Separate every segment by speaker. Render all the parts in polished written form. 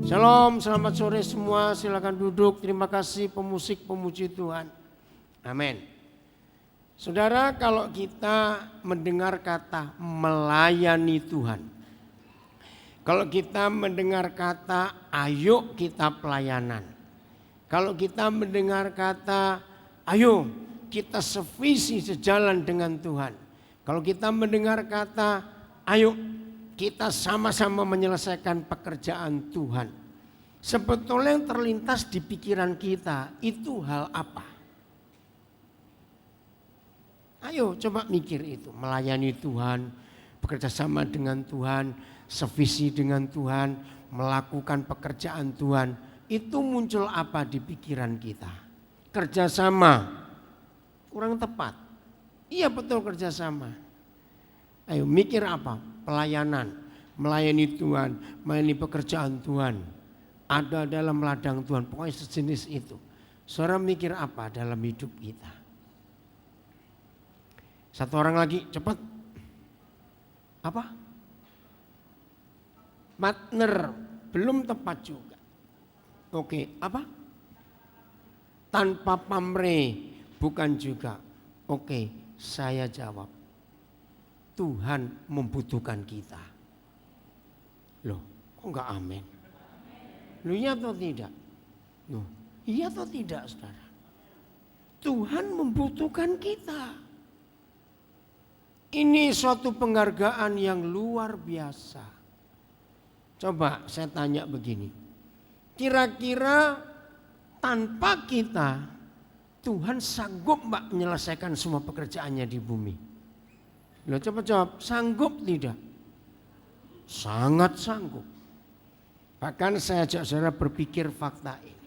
Speaker 1: Shalom, selamat sore semua. Silakan duduk. Terima kasih pemusik pemuji Tuhan. Amin. Saudara, kalau kita mendengar kata melayani Tuhan, kalau kita mendengar kata ayo kita pelayanan, kalau kita mendengar kata ayo kita sevisi sejalan dengan Tuhan, kalau kita mendengar kata ayo kita sama-sama menyelesaikan pekerjaan Tuhan, sebetulnya yang terlintas di pikiran kita itu hal apa? Ayo coba mikir itu, melayani Tuhan, bekerja sama dengan Tuhan, sevisi dengan Tuhan, melakukan pekerjaan Tuhan. Itu muncul apa di pikiran kita? Kerjasama, kurang tepat. Iya betul kerjasama. Ayo mikir apa? Pelayanan, melayani Tuhan, melayani pekerjaan Tuhan. Ada dalam ladang Tuhan, pokoknya sejenis itu. Saudara mikir apa dalam hidup kita? Satu orang lagi, cepat. Apa? Partner, belum tepat juga. Oke, apa? Tanpa pamrih, bukan juga. Oke, saya jawab. Tuhan membutuhkan kita. Loh, kok enggak amin? Loh, iya atau tidak? Loh, iya atau tidak, saudara? Tuhan membutuhkan kita. Ini suatu penghargaan yang luar biasa. Coba saya tanya begini. Kira-kira tanpa kita, Tuhan sanggup mbak menyelesaikan semua pekerjaannya di bumi? Loh, coba jawab, sanggup tidak? Sangat sanggup. Bahkan saya ajak saudara berpikir fakta ini.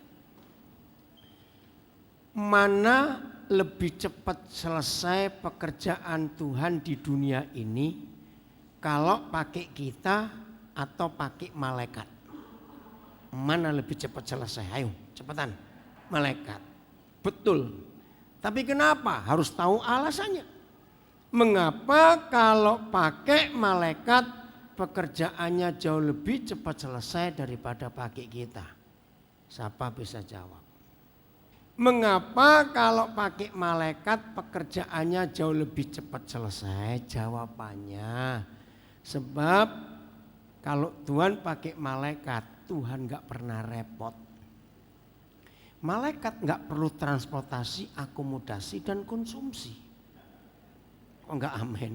Speaker 1: Mana lebih cepat selesai pekerjaan Tuhan di dunia ini kalau pakai kita atau pakai malaikat? Mana lebih cepat selesai? Ayo cepetan, malaikat. Betul. Tapi kenapa? Harus tahu alasannya. Mengapa kalau pakai malaikat pekerjaannya jauh lebih cepat selesai daripada pakai kita? Siapa bisa jawab? Mengapa kalau pakai malaikat pekerjaannya jauh lebih cepat selesai? Jawabannya, sebab kalau Tuhan pakai malaikat, Tuhan gak pernah repot. Malaikat gak perlu transportasi, akomodasi dan konsumsi. Oh enggak amin?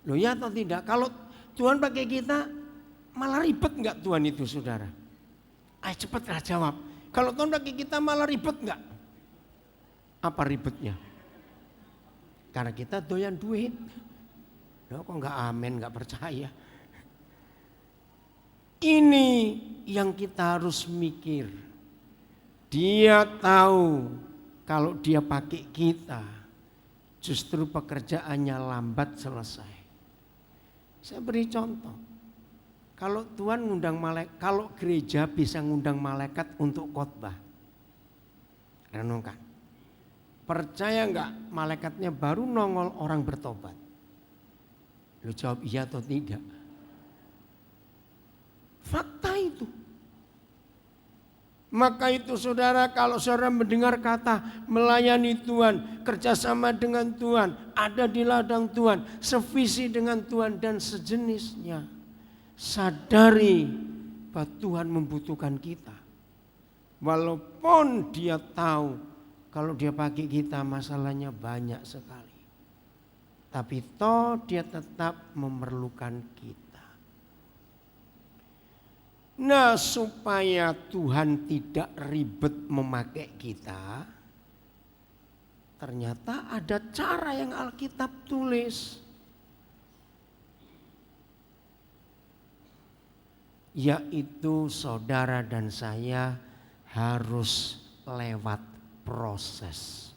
Speaker 1: Loh ya atau tidak? Kalau Tuhan pakai kita malah ribet enggak Tuhan itu, saudara? Ayo cepatlah jawab. Kalau Tuhan pakai kita malah ribet enggak? Apa ribetnya? Karena kita doyan duit. Loh kok enggak amin, enggak percaya? Ini yang kita harus mikir. Dia tahu kalau dia pakai kita, justru pekerjaannya lambat selesai. Saya beri contoh. Kalau Tuhan ngundang malaikat, kalau gereja bisa ngundang malaikat untuk khotbah, renungkan. Percaya enggak malaikatnya baru nongol orang bertobat? Lu jawab iya atau tidak? Fakta itu. Maka itu saudara, kalau saudara mendengar kata melayani Tuhan, kerjasama dengan Tuhan, ada di ladang Tuhan, sevisi dengan Tuhan dan sejenisnya, sadari bahwa Tuhan membutuhkan kita. Walaupun dia tahu kalau dia pakai kita masalahnya banyak sekali, tapi toh dia tetap memerlukan kita. Nah, supaya Tuhan tidak ribet memakai kita, ternyata ada cara yang Alkitab tulis, yaitu saudara dan saya harus lewat proses.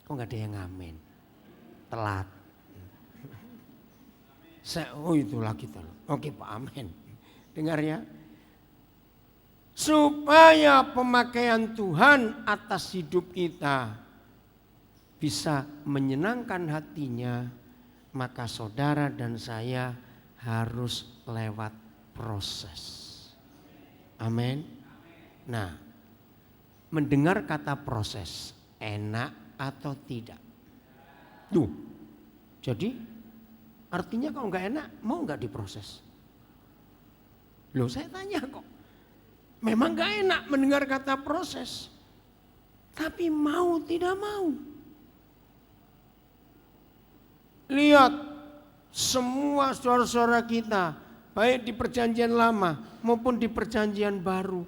Speaker 1: Kok nggak ada yang ngamen? Telat. Oh itu lagi telat. Oke Pak, amin. Dengar ya. Supaya pemakaian Tuhan atas hidup kita bisa menyenangkan hatinya, maka saudara dan saya harus lewat proses. Amin. Nah, mendengar kata proses, enak atau tidak? Tuh, jadi artinya kalau nggak enak, mau nggak diproses? Loh, saya tanya kok. Memang nggak enak mendengar kata proses, tapi mau tidak mau. Lihat, semua saudara-saudara kita, baik di perjanjian lama maupun di perjanjian baru,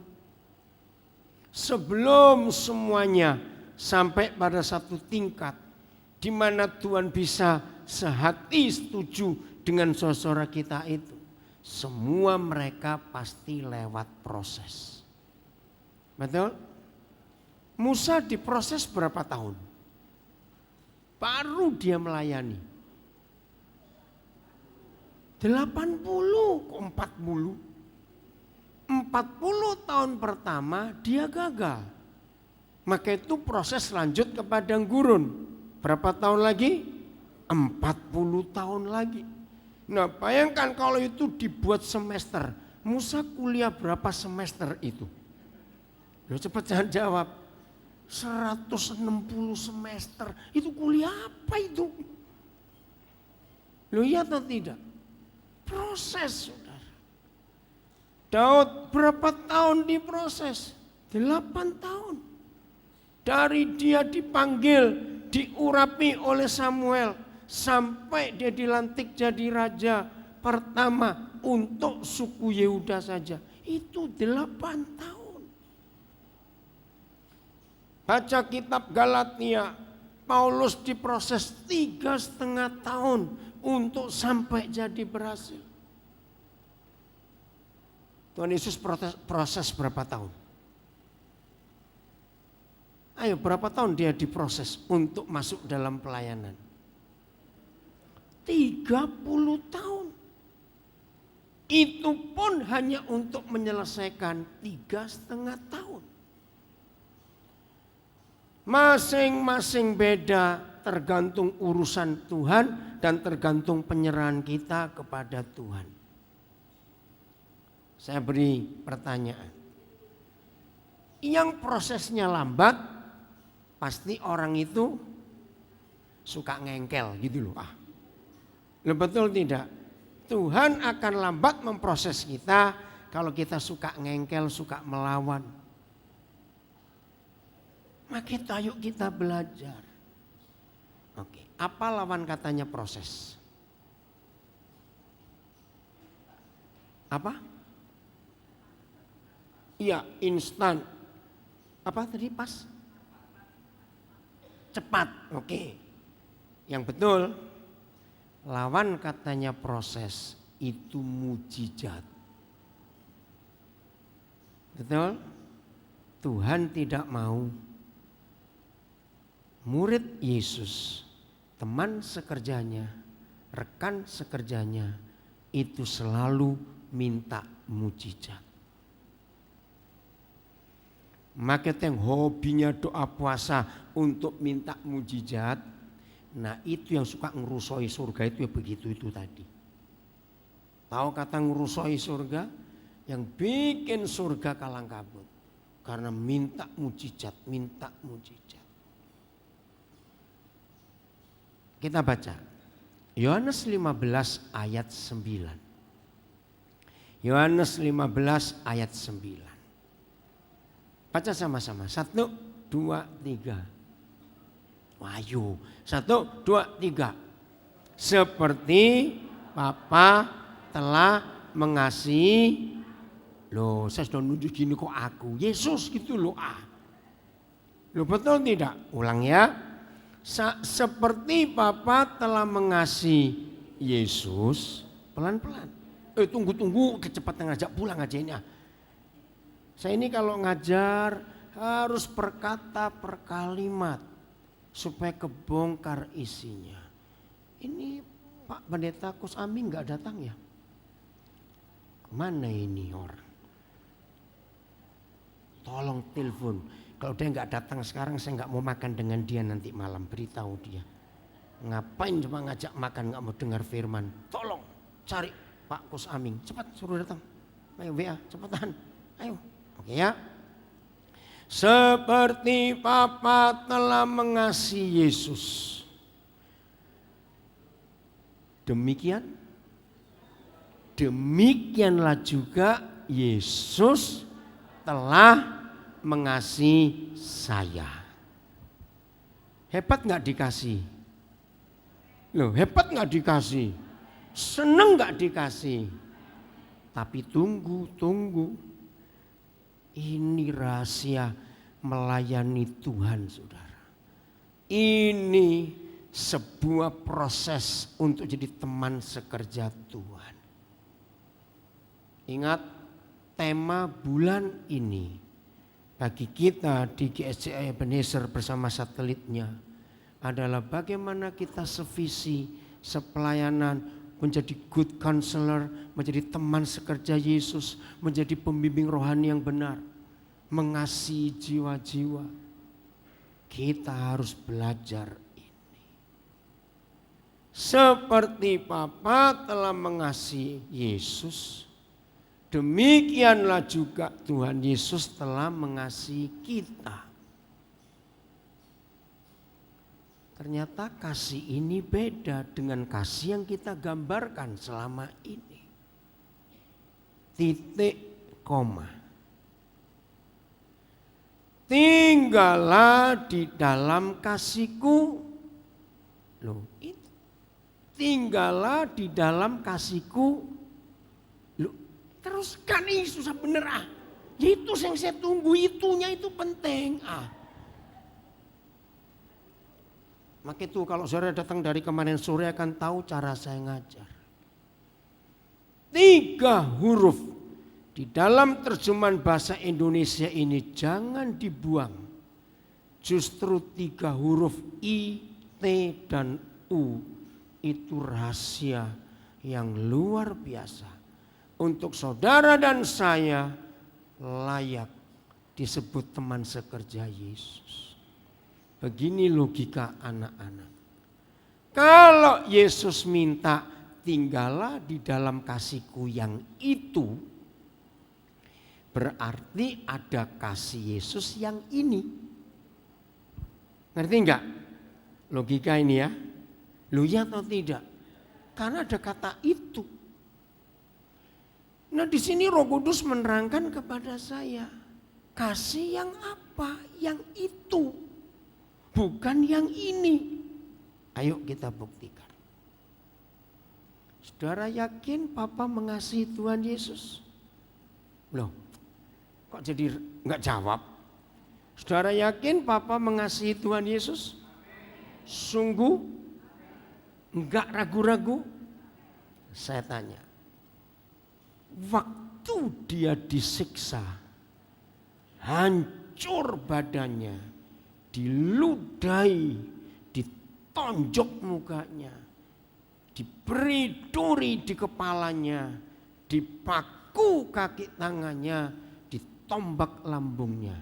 Speaker 1: sebelum semuanya sampai pada satu tingkat di mana Tuhan bisa sehati setuju dengan saudara kita itu, semua mereka pasti lewat proses. Betul? Musa diproses berapa tahun? Baru dia melayani. 80 kok 40. 40 tahun pertama dia gagal. Maka itu proses lanjut ke padang gurun. Berapa tahun lagi? 40 tahun lagi. Nah, bayangkan kalau itu dibuat semester. Musa kuliah berapa semester itu? Loh, cepat jangan jawab. 160 semester. Itu kuliah apa itu? Loh, iya atau tidak? Proses, saudara. Daud berapa tahun diproses? 8 tahun. Dari dia dipanggil, diurapi oleh Samuel, sampai dia dilantik jadi raja pertama untuk suku Yehuda saja. Itu 8 tahun. Baca kitab Galatia, Paulus diproses 3,5 tahun untuk sampai jadi berhasil. Tuhan Yesus proses berapa tahun? Ayo, berapa tahun dia diproses untuk masuk dalam pelayanan? 30 tahun. Itu pun hanya untuk menyelesaikan 3,5 tahun. Masing-masing beda, tergantung urusan Tuhan dan tergantung penyerahan kita kepada Tuhan. Saya beri pertanyaan. Yang prosesnya lambat, pasti orang itu suka ngengkel gitu loh. Betul tidak? Tuhan akan lambat memproses kita kalau kita suka ngengkel, suka melawan. Maka ayo kita belajar. Oke, apa lawan katanya proses? Apa? Iya, instan. Apa tadi pas? Cepat, oke. Yang betul, lawan katanya proses itu mujizat. Betul? Tuhan tidak mau murid Yesus, teman sekerjanya, rekan sekerjanya itu selalu minta mujizat. Maka yang hobinya doa puasa untuk minta mujizat, nah itu yang suka ngerusoi surga itu ya begitu itu tadi. Tahu kata ngerusoi surga? Yang bikin surga kalang kabut. Karena minta mujizat, minta mujizat. Kita baca Yohanes 15 ayat 9. Yohanes 15 ayat 9. Baca sama-sama. 1, 2, 3. Ayo. 1, 2, 3. Seperti Bapa telah mengasihi. Loh, saya sudah nunjuk gini kok aku. Yesus gitu loh. Loh, betul tidak? Ulang ya. Seperti Bapa telah mengasihi Yesus, pelan-pelan. Tunggu, kecepatan ngajak pulang aja ini. Saya ini kalau ngajar harus per kata per kalimat supaya kebongkar isinya. Ini Pak Pendeta Kus Amin nggak datang ya? Kemana ini orang? Tolong telepon. Kalau dia nggak datang sekarang, saya nggak mau makan dengan dia nanti malam. Beritahu dia. Ngapain cuma ngajak makan, nggak mau dengar firman. Tolong cari Pak Kus Amin. Cepat suruh datang. Ayo WA, cepetan. Ayo, oke ya. Seperti Bapa telah mengasihi Yesus, demikianlah juga Yesus telah mengasihi saya. Hebat nggak dikasih? Loh, hebat nggak dikasih? Seneng nggak dikasih? Tapi tunggu. Ini rahasia melayani Tuhan, saudara. Ini sebuah proses untuk jadi teman sekerja Tuhan. Ingat, tema bulan ini bagi kita di GSCI Ebenezer bersama satelitnya adalah bagaimana kita sevisi, sepelayanan, menjadi good counselor, menjadi teman sekerja Yesus, menjadi pembimbing rohani yang benar, mengasihi jiwa-jiwa. Kita harus belajar ini. Seperti Bapa telah mengasihi Yesus, demikianlah juga Tuhan Yesus telah mengasihi kita. Ternyata kasih ini beda dengan kasih yang kita gambarkan selama ini. Titik, koma. Tinggallah di dalam kasihku. Loh, itu. Tinggallah di dalam kasihku. Loh, teruskan ini susah bener ah. Itu yang saya tunggu, itunya itu penting ah. Maka itu kalau saudara datang dari kemarin sore akan tahu cara saya ngajar. 3 huruf di dalam terjemahan bahasa Indonesia ini jangan dibuang. Justru 3 huruf I, T, dan U itu rahasia yang luar biasa. Untuk saudara dan saya layak disebut teman sekerja Yesus. Begini logika anak-anak. Kalau Yesus minta tinggallah di dalam kasihku yang itu, berarti ada kasih Yesus yang ini. Ngerti enggak? Logika ini ya. Loh ya atau tidak? Karena ada kata itu. Nah di sini Roh Kudus menerangkan kepada saya. Kasih yang apa? Yang itu. Bukan yang ini. Ayo kita buktikan. Saudara yakin Papa mengasihi Tuhan Yesus? Loh, kok jadi enggak jawab? Saudara yakin Papa mengasihi Tuhan Yesus? Sungguh? Enggak ragu-ragu? Saya tanya. Waktu dia disiksa, hancur badannya, diludahi, ditonjok mukanya, diberi duri di kepalanya, dipaku kaki tangannya, ditombak lambungnya.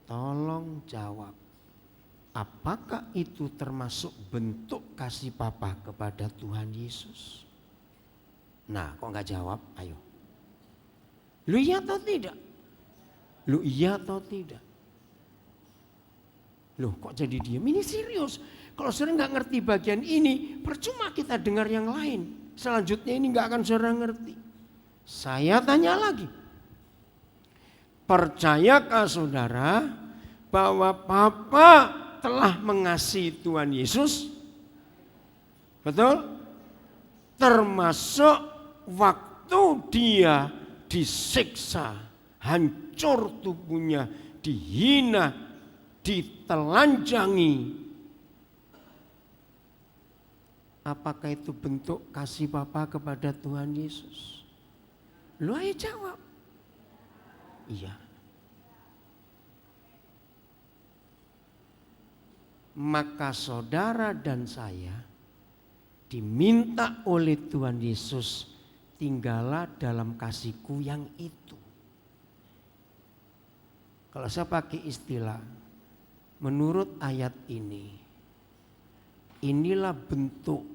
Speaker 1: Tolong jawab, apakah itu termasuk bentuk kasih Bapa kepada Tuhan Yesus? Nah, kok nggak jawab? Ayo. Lu iya atau tidak? Lu iya atau tidak? Loh kok jadi diam? Ini serius. Kalau saudara nggak ngerti bagian ini, percuma kita dengar yang lain. Selanjutnya ini nggak akan saudara ngerti. Saya tanya lagi. Percayakah saudara bahwa Bapa telah mengasihi Tuhan Yesus? Betul? Termasuk waktu dia disiksa, hancur tubuhnya, dihina, ditelanjangi. Apakah itu bentuk kasih Bapa kepada Tuhan Yesus? Lu ayo jawab. Iya. Maka saudara dan saya diminta oleh Tuhan Yesus, tinggallah dalam kasihku yang itu. Kalau saya pakai istilah, menurut ayat ini, inilah bentuk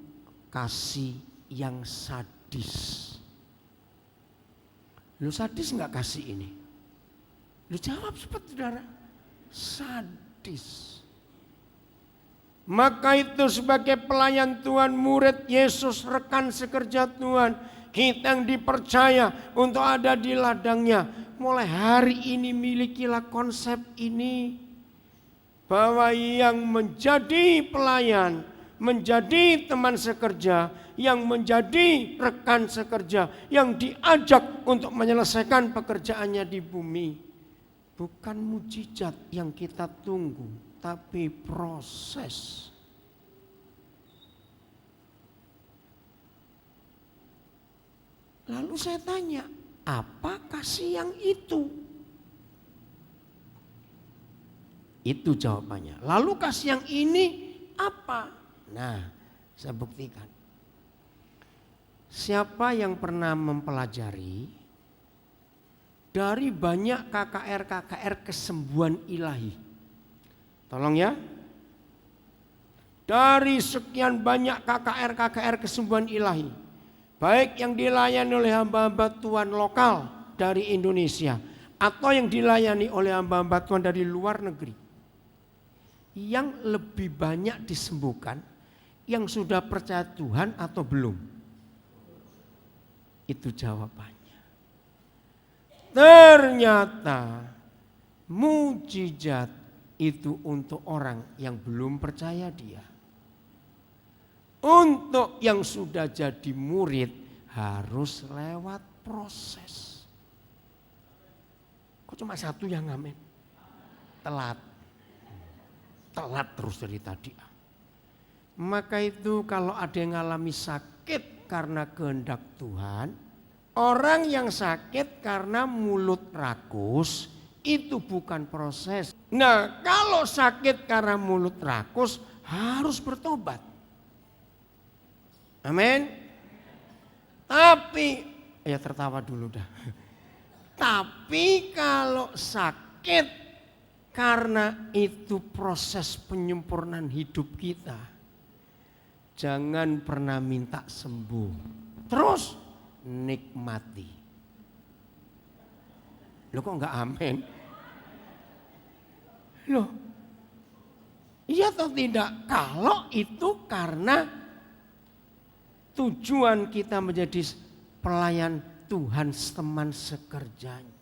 Speaker 1: kasih yang sadis. Lu sadis nggak kasih ini? Lu jawab cepat saudara. Sadis. Maka itu sebagai pelayan Tuhan, murid Yesus, rekan sekerja Tuhan, kita yang dipercaya untuk ada di ladangnya. Mulai hari ini milikilah konsep ini. Bahwa yang menjadi pelayan, menjadi teman sekerja, yang menjadi rekan sekerja, yang diajak untuk menyelesaikan pekerjaannya di bumi. Bukan mujizat yang kita tunggu, tapi proses. Lalu saya tanya, apa kasih yang itu? Itu jawabannya. Lalu kasih yang ini apa? Nah, saya buktikan. Siapa yang pernah mempelajari dari banyak KKR kesembuhan ilahi? Tolong ya. Dari sekian banyak KKR kesembuhan ilahi, baik yang dilayani oleh hamba-hamba Tuhan lokal dari Indonesia atau yang dilayani oleh hamba-hamba Tuhan dari luar negeri, yang lebih banyak disembuhkan yang sudah percaya Tuhan atau belum? Itu jawabannya. Ternyata mujizat itu untuk orang yang belum percaya Dia. Untuk yang sudah jadi murid harus lewat proses. Kok cuma satu yang ngamen? Telat terus dari tadi. Maka itu kalau ada yang ngalami sakit karena kehendak Tuhan, orang yang sakit karena mulut rakus, itu bukan proses. Nah, kalau sakit karena mulut rakus harus bertobat. Amin. Tapi, ya tertawa dulu dah. Tapi kalau sakit karena itu proses penyempurnaan hidup kita, jangan pernah minta sembuh. Terus nikmati. Loh kok enggak amin? Loh, iya atau tidak? Kalau itu karena tujuan kita menjadi pelayan Tuhan, teman sekerjanya.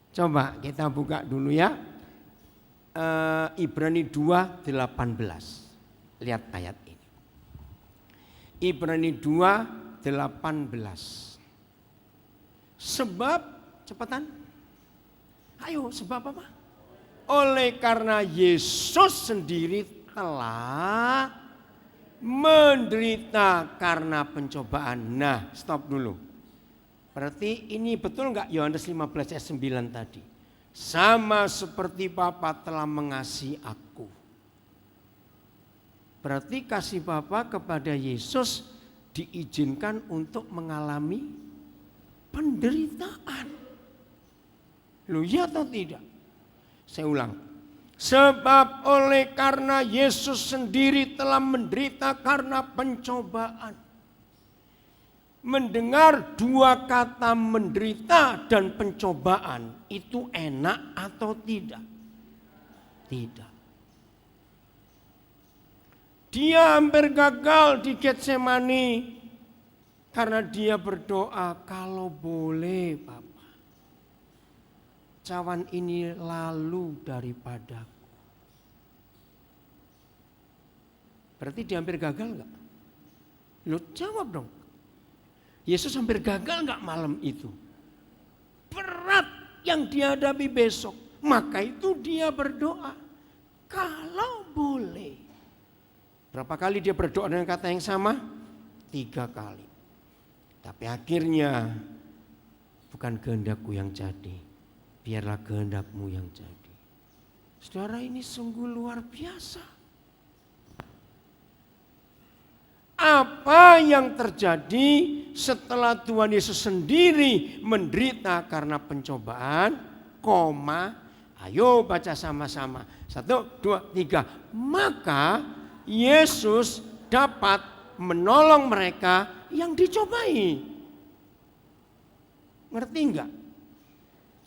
Speaker 1: Coba kita buka dulu ya. Ibrani 2:18. Lihat ayat ini. Ibrani 2:18. Sebab, cepetan. Ayo, sebab apa? Oleh karena Yesus sendiri telah menderita karena pencobaan. Nah, stop dulu. Berarti ini betul enggak Yohanes 15 ayat 9 tadi? Sama seperti Bapa telah mengasihi aku. Berarti kasih Bapa kepada Yesus diizinkan untuk mengalami penderitaan. Loh ya atau tidak? Saya ulang. Sebab oleh karena Yesus sendiri telah menderita karena pencobaan. Mendengar dua kata menderita dan pencobaan itu enak atau tidak? Tidak. Dia hampir gagal di Getsemani karena dia berdoa, kalau boleh Bapa, cawan ini lalu daripadaku. Berarti dia hampir gagal enggak? Lu jawab dong. Yesus hampir gagal enggak malam itu? Berat yang dihadapi besok. Maka itu dia berdoa, kalau boleh. Berapa kali dia berdoa dengan kata yang sama? 3 kali. Tapi akhirnya bukan kehendakku yang jadi, biarlah kehendakmu yang jadi. Saudara, ini sungguh luar biasa. Apa yang terjadi setelah Tuhan Yesus sendiri menderita karena pencobaan, ayo baca sama-sama. 1, 2, 3. Maka Yesus dapat menolong mereka yang dicobai. Ngerti enggak?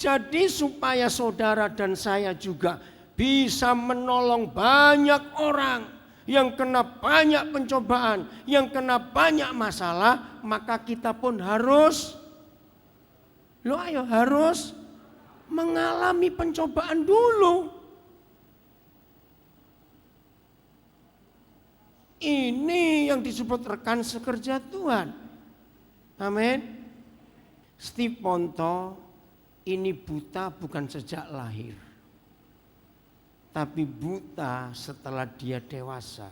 Speaker 1: Jadi supaya saudara dan saya juga bisa menolong banyak orang yang kena banyak pencobaan, yang kena banyak masalah, maka kita pun harus harus mengalami pencobaan dulu. Ini yang disebut rekan sekerja Tuhan. Amin. Steve Ponto ini buta bukan sejak lahir, tapi buta setelah dia dewasa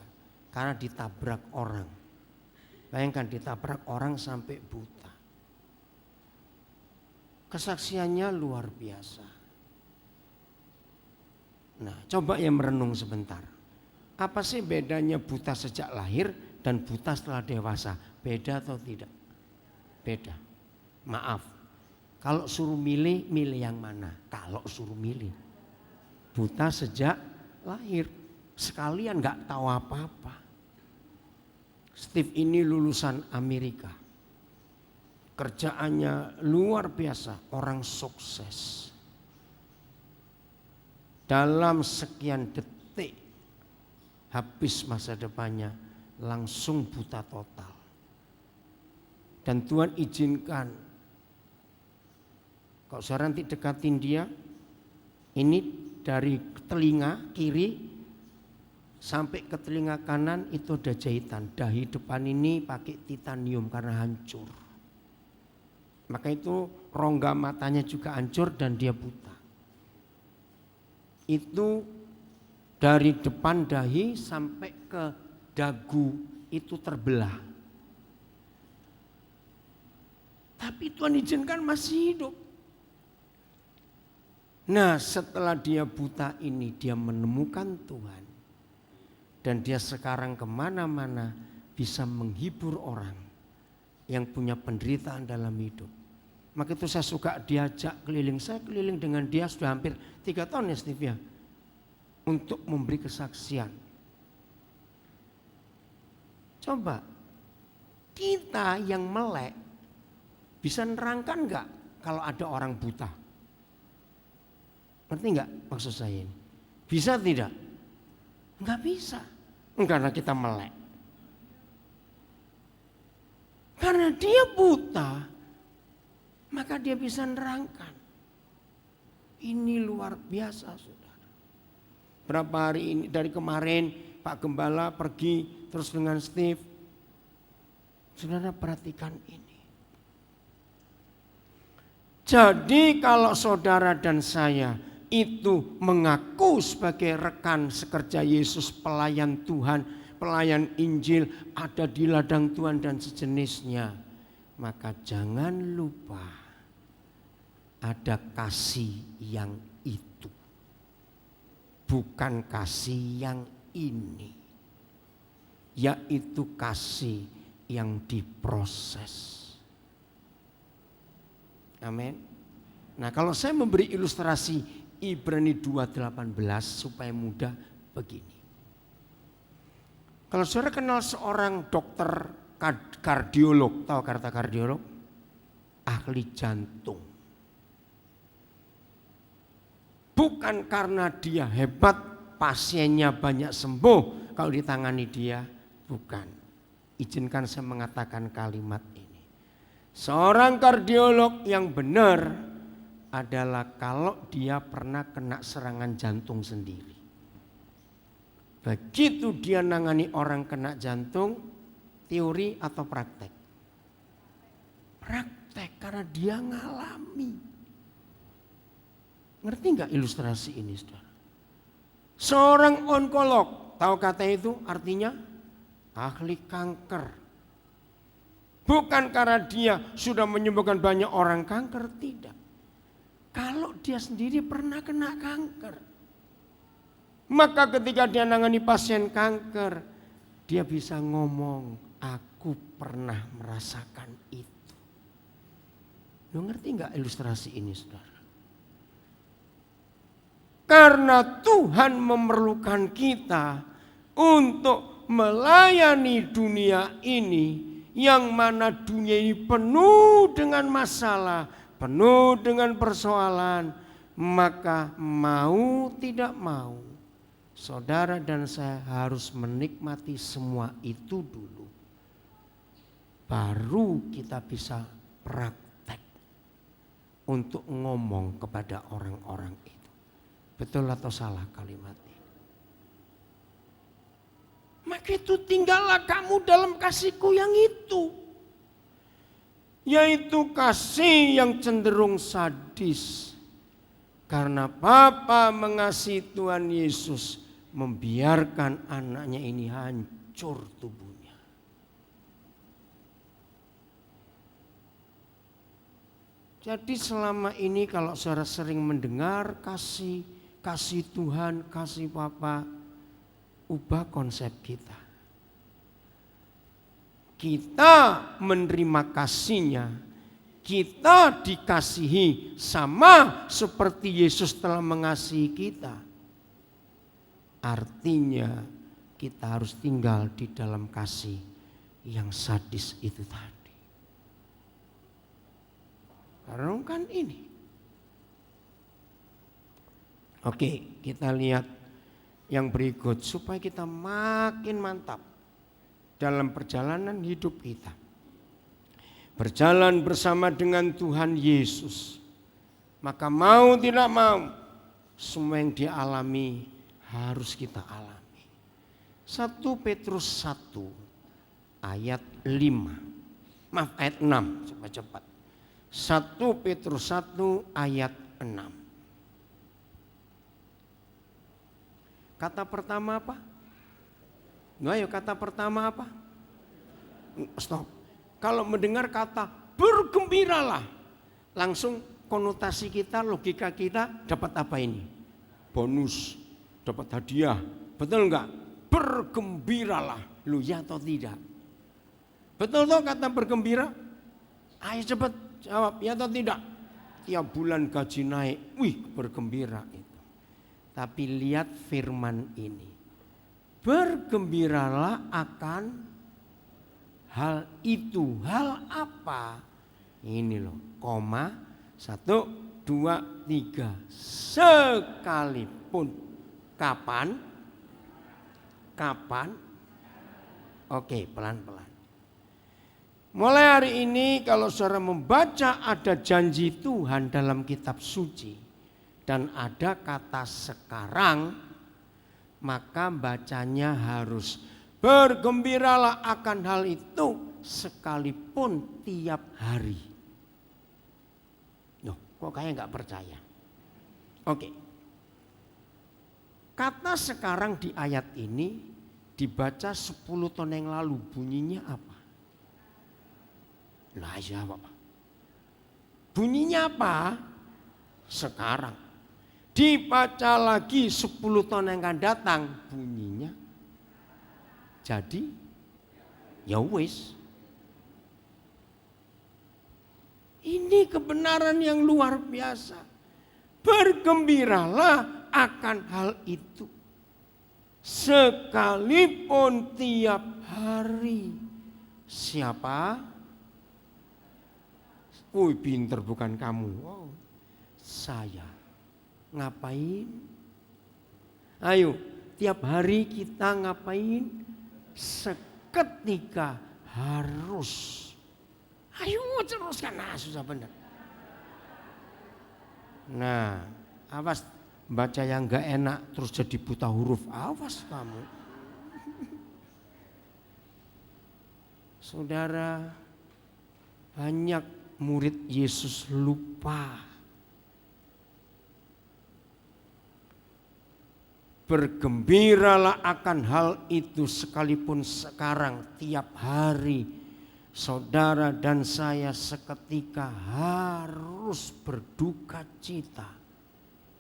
Speaker 1: karena ditabrak orang. Bayangkan ditabrak orang sampai buta. Kesaksiannya luar biasa. Nah, coba ya merenung sebentar. Apa sih bedanya buta sejak lahir dan buta setelah dewasa? Beda atau tidak? Beda. Maaf. Kalau suruh milih, milih yang mana? Kalau suruh milih. Buta sejak lahir. Sekalian gak tahu apa-apa. Steve ini lulusan Amerika. Kerjaannya luar biasa, orang sukses. Dalam sekian detik habis masa depannya, langsung buta total. Dan Tuhan izinkan, kalau saudara nanti dekatin dia, ini dari telinga kiri sampai ke telinga kanan itu ada jahitan. Dahi depan ini pakai titanium karena hancur. Maka itu rongga matanya juga hancur dan dia buta. Itu dari depan dahi sampai ke dagu itu terbelah. Tapi Tuhan izinkan masih hidup. Nah, setelah dia buta ini dia menemukan Tuhan. Dan dia sekarang kemana-mana bisa menghibur orang yang punya penderitaan dalam hidup. Maka itu saya suka diajak keliling. Saya keliling dengan dia sudah hampir 3 tahun ya Steve ya. Untuk memberi kesaksian. Coba kita yang melek bisa nerangkan enggak kalau ada orang buta? Ngerti enggak maksud saya ini? Bisa tidak? Enggak bisa. Karena kita melek. Karena dia buta, maka dia bisa nerangkan. Ini luar biasa saudara. Berapa hari ini dari kemarin Pak Gembala pergi terus dengan Steve. Saudara perhatikan ini. Jadi kalau saudara dan saya itu mengaku sebagai rekan sekerja Yesus, pelayan Tuhan, pelayan Injil, ada di ladang Tuhan dan sejenisnya, maka jangan lupa ada kasih yang itu, bukan kasih yang ini, yaitu kasih yang diproses. Amin. Nah, kalau saya memberi ilustrasi Ibrani 2:18 supaya mudah begini. Kalau saudara kenal seorang dokter kardiolog, tahu kata kardiolog? Ahli jantung. Bukan karena dia hebat, pasiennya banyak sembuh kalau ditangani dia, bukan. Izinkan saya mengatakan kalimat ini. Seorang kardiolog yang benar adalah kalau dia pernah kena serangan jantung sendiri. Begitu dia nangani orang kena jantung, teori atau praktek? Praktek, karena dia ngalami. Ngerti nggak ilustrasi ini, saudara? Seorang onkolog, tahu kata itu artinya? Ahli kanker. Bukan karena dia sudah menyembuhkan banyak orang kanker, tidak. Kalau dia sendiri pernah kena kanker, maka ketika dia nangani pasien kanker, dia bisa ngomong, aku pernah merasakan itu. Lu ngerti nggak ilustrasi ini, saudara? Karena Tuhan memerlukan kita untuk melayani dunia ini, yang mana dunia ini penuh dengan masalah, penuh dengan persoalan, maka mau tidak mau saudara dan saya harus menikmati semua itu dulu. Baru kita bisa praktek untuk ngomong kepada orang-orang itu. Betul atau salah kalimat ini? Maka itu tinggallah kamu dalam kasihku yang itu. Yaitu kasih yang cenderung sadis. Karena Bapa mengasihi Tuhan Yesus, membiarkan anaknya ini hancur tubuhnya. Jadi selama ini kalau saudara sering mendengar kasih Tuhan, kasih Bapa, ubah konsep kita. Kita menerima kasih-Nya, kita dikasihi sama seperti Yesus telah mengasihi kita. Artinya kita harus tinggal di dalam kasih yang sadis itu tadi. Renungkan ini. Oke, kita lihat yang berikut supaya kita makin mantap dalam perjalanan hidup kita. Berjalan bersama dengan Tuhan Yesus. Maka mau tidak mau, semua yang dia alami harus kita alami. 1 Petrus 1 ayat 5. Maaf, ayat 6, cepat-cepat. 1 Petrus 1 ayat 6. Kata pertama apa? Ayo kata pertama apa? Stop. Kalau mendengar kata bergembiralah, langsung konotasi kita, logika kita dapat apa ini? Bonus, dapat hadiah. Betul enggak? Bergembiralah. Lu ya atau tidak? Betul toh kata bergembira? Ayo cepat jawab, ya atau tidak? Tiap bulan gaji naik, wih bergembira itu. Tapi lihat firman ini. Bergembiralah akan hal itu. Hal apa? Ini loh, koma, 1, 2, 3. Sekalipun. Kapan? Oke, pelan-pelan. Mulai hari ini kalau saudara membaca ada janji Tuhan dalam kitab suci. Dan ada kata sekarang, maka bacanya harus bergembiralah akan hal itu sekalipun tiap hari. Loh, kok kayak nggak percaya? Oke. Kata sekarang di ayat ini dibaca 10 tahun yang lalu, bunyinya apa? Lah ya Bapak. Bunyinya apa? Sekarang. Dibaca lagi 10 tahun yang akan datang, bunyinya jadi ya wis. Ini kebenaran yang luar biasa. Bergembiralah akan hal itu sekalipun tiap hari. Siapa? Wih, pinter bukan kamu. Oh, saya. Ngapain? Ayo, tiap hari kita ngapain? Seketika harus. Ayo teruskan, nah susah benar. Nah, awas baca yang gak enak terus jadi buta huruf, awas kamu. Saudara, banyak murid Yesus lupa. Bergembiralah akan hal itu sekalipun sekarang tiap hari. Saudara dan saya seketika harus berduka cita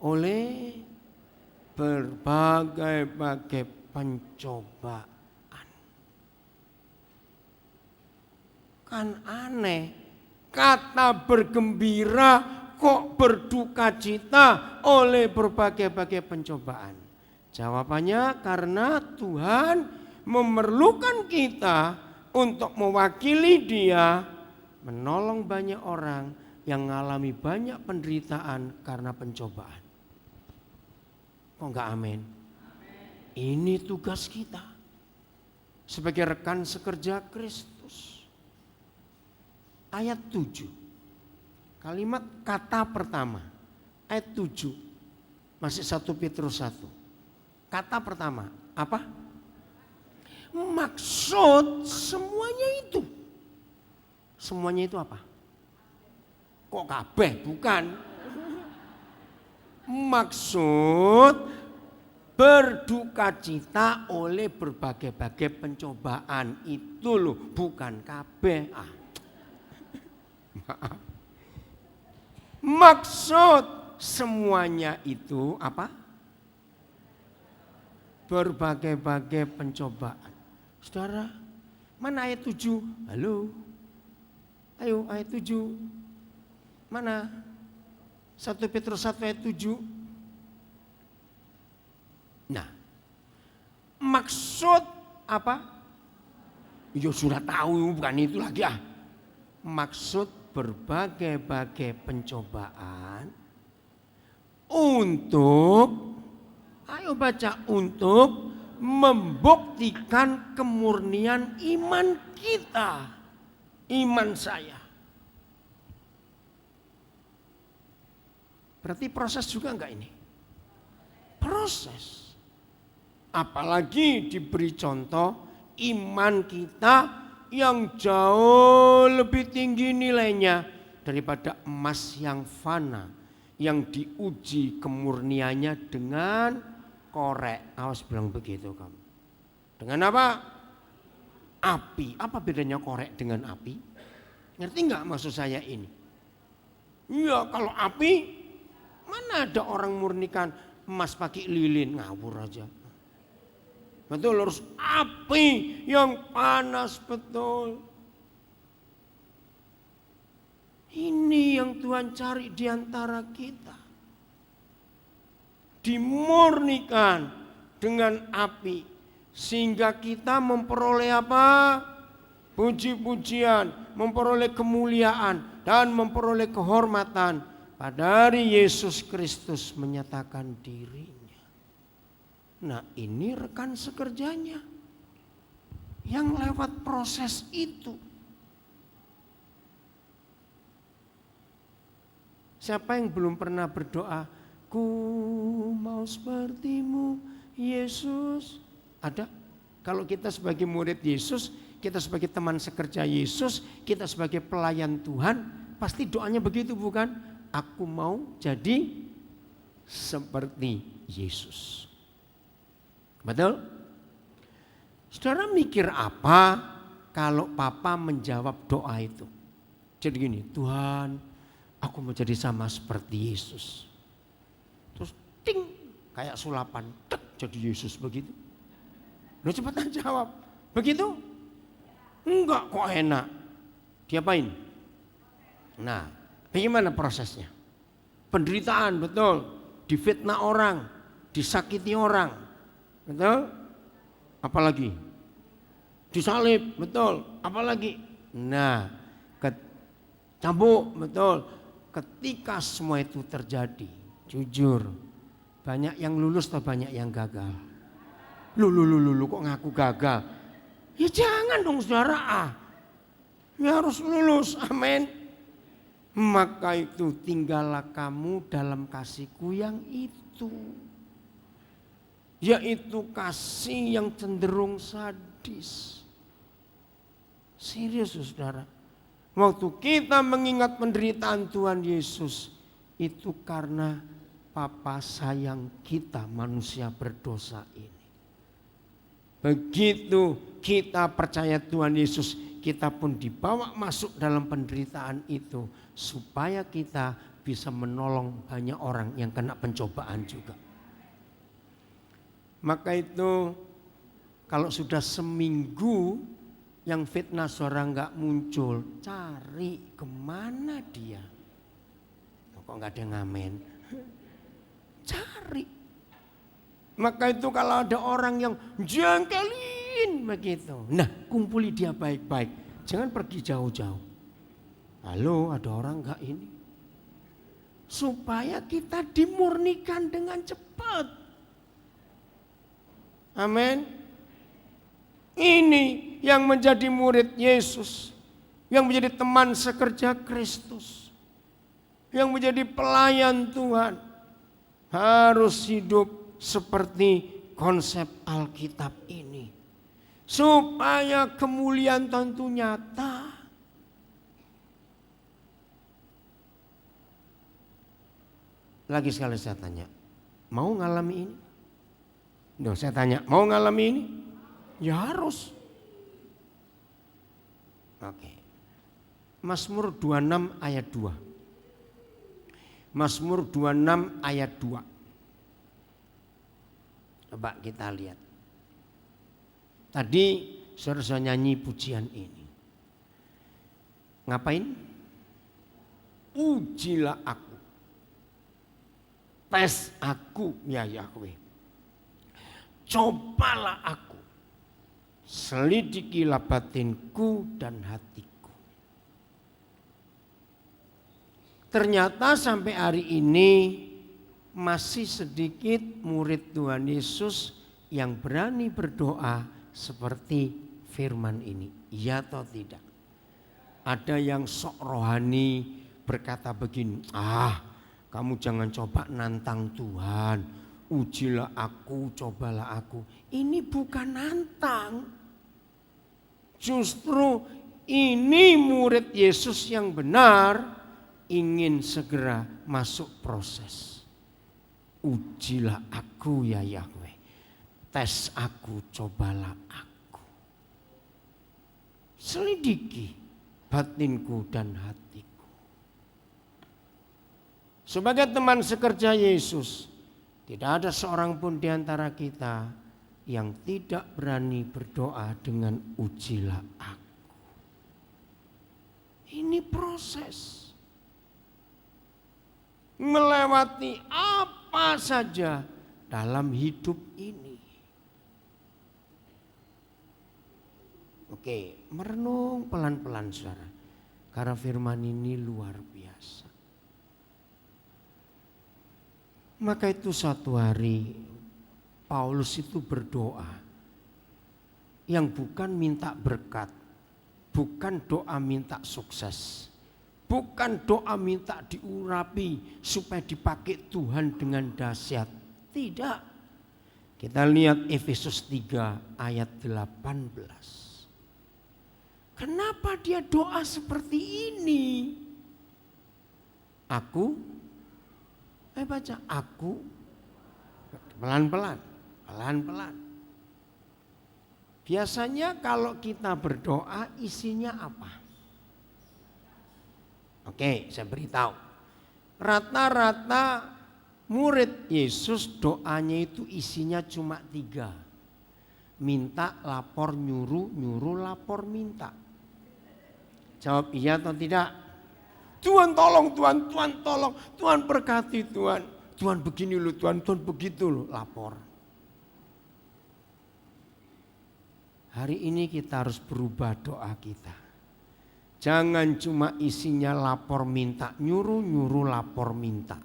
Speaker 1: oleh berbagai-bagai pencobaan. Kan aneh, kata bergembira kok berduka cita oleh berbagai-bagai pencobaan. Jawabannya karena Tuhan memerlukan kita untuk mewakili Dia, menolong banyak orang, yang mengalami banyak penderitaan karena pencobaan. Kok enggak amin? Ini tugas kita sebagai rekan sekerja Kristus. Ayat 7. Kalimat kata pertama. Ayat 7. Masih 1 Petrus 1. Kata pertama. Apa? Maksud semuanya itu. Semuanya itu apa? Kok kabeh? Bukan. Maksud berduka cita oleh berbagai-bagai pencobaan itu loh, bukan kabeh. Maaf. Maksud semuanya itu apa? Berbagai-bagai pencobaan. Saudara, mana ayat 7? Halo. Ayo ayat 7. Mana? 1 Petrus 1 ayat 7. Nah, maksud apa? Ya sudah tahu, bukan itu lagi ah. Maksud berbagai-bagai pencobaan untuk, ayo baca, untuk membuktikan kemurnian iman kita, iman saya. Berarti proses juga enggak ini? Proses. Apalagi diberi contoh iman kita yang jauh lebih tinggi nilainya daripada emas yang fana, yang diuji kemurniannya dengan korek. Awas bilang begitu kamu. Dengan apa? Api. Apa bedanya korek dengan api? Ngerti enggak maksud saya ini? Ya kalau api, mana ada orang murnikan emas pakai lilin, ngawur aja. Betul, harus api yang panas betul. Ini yang Tuhan cari di antara kita. Dimurnikan dengan api sehingga kita memperoleh apa? Puji-pujian, memperoleh kemuliaan dan memperoleh kehormatan pada hari Yesus Kristus menyatakan dirinya. Nah, ini rekan sekerjanya yang lewat proses itu. Siapa yang belum pernah berdoa, ku mau sepertimu Yesus? Ada? Kalau kita sebagai murid Yesus, kita sebagai teman sekerja Yesus, kita sebagai pelayan Tuhan, pasti doanya begitu bukan? Aku mau jadi seperti Yesus. Betul? Saudara mikir apa kalau papa menjawab doa itu? Jadi gini, Tuhan, aku mau jadi sama seperti Yesus. Terus ting, kayak sulapan, tek, jadi Yesus begitu. Lu cepetan jawab, begitu? Enggak, kok enak. Diapain? Nah, bagaimana prosesnya? Penderitaan, betul. Difitnah orang, disakiti orang. Betul? Apalagi? Disalib, betul. Apalagi? Nah, cambuk, betul. Ketika semua itu terjadi, jujur, banyak yang lulus atau banyak yang gagal? Lu kok ngaku gagal? Ya jangan dong saudara, ya harus lulus, amin. Maka itu tinggallah kamu dalam kasihku yang itu. Yaitu kasih yang cenderung sadis. Serius saudara. Waktu kita mengingat penderitaan Tuhan Yesus, itu karena Papa sayang kita manusia berdosa ini. Begitu kita percaya Tuhan Yesus, kita pun dibawa masuk dalam penderitaan itu. Supaya kita bisa menolong banyak orang yang kena pencobaan juga. Maka itu kalau sudah seminggu yang fitnah suara nggak muncul, cari kemana dia. Kok nggak ada yang ngamen? Cari. Maka itu kalau ada orang yang jengkelin begitu, nah kumpuli dia baik-baik, jangan pergi jauh-jauh. Halo, ada orang enggak ini? Supaya kita dimurnikan dengan cepat. Amin. Ini yang menjadi murid Yesus, yang menjadi teman sekerja Kristus, yang menjadi pelayan Tuhan, harus hidup seperti konsep Alkitab ini. Supaya kemuliaan tentu nyata. Lagi sekali saya tanya, mau ngalami ini? Duh, saya tanya, mau ngalami ini? Ya harus. Oke. Mazmur 26 ayat 2. Mazmur 26 ayat 2. Coba kita lihat. Tadi saudara nyanyi pujian ini. Ngapain? Ujilah aku. Tes aku ya Yahweh. Cobalah aku. Selidikilah batinku dan hatiku. Ternyata sampai hari ini masih sedikit murid Tuhan Yesus yang berani berdoa seperti firman ini. Iya atau tidak? Ada yang sok rohani berkata begini, kamu jangan coba nantang Tuhan, ujilah aku, cobalah aku. Ini bukan nantang. Justru ini murid Yesus yang benar ingin segera masuk proses. Ujilah aku ya Yahweh, tes aku, cobalah aku. Selidiki batinku dan hatiku. Sebagai teman sekerja Yesus, tidak ada seorang pun di antara kita yang tidak berani berdoa dengan ujilah aku. Ini proses. Melewati apa saja dalam hidup ini. Oke, merenung pelan-pelan saudara. Karena firman ini luar biasa. Maka itu suatu hari Paulus itu berdoa yang bukan minta berkat, bukan doa minta sukses, bukan doa minta diurapi supaya dipakai Tuhan dengan dahsyat. Tidak. Kita lihat Efesus 3 ayat 18. Kenapa dia doa seperti ini? Baca, aku pelan-pelan. Biasanya kalau kita berdoa isinya apa? Oke, saya beritahu. Rata-rata murid Yesus doanya itu isinya cuma 3. Minta, lapor, nyuruh, nyuruh, lapor, minta. Jawab iya atau tidak? Tuhan tolong, Tuhan tolong, Tuhan berkati Tuhan. Tuhan begini loh, Tuhan begitu loh, lapor. Hari ini kita harus berubah doa kita. Jangan cuma isinya lapor minta, nyuruh lapor minta.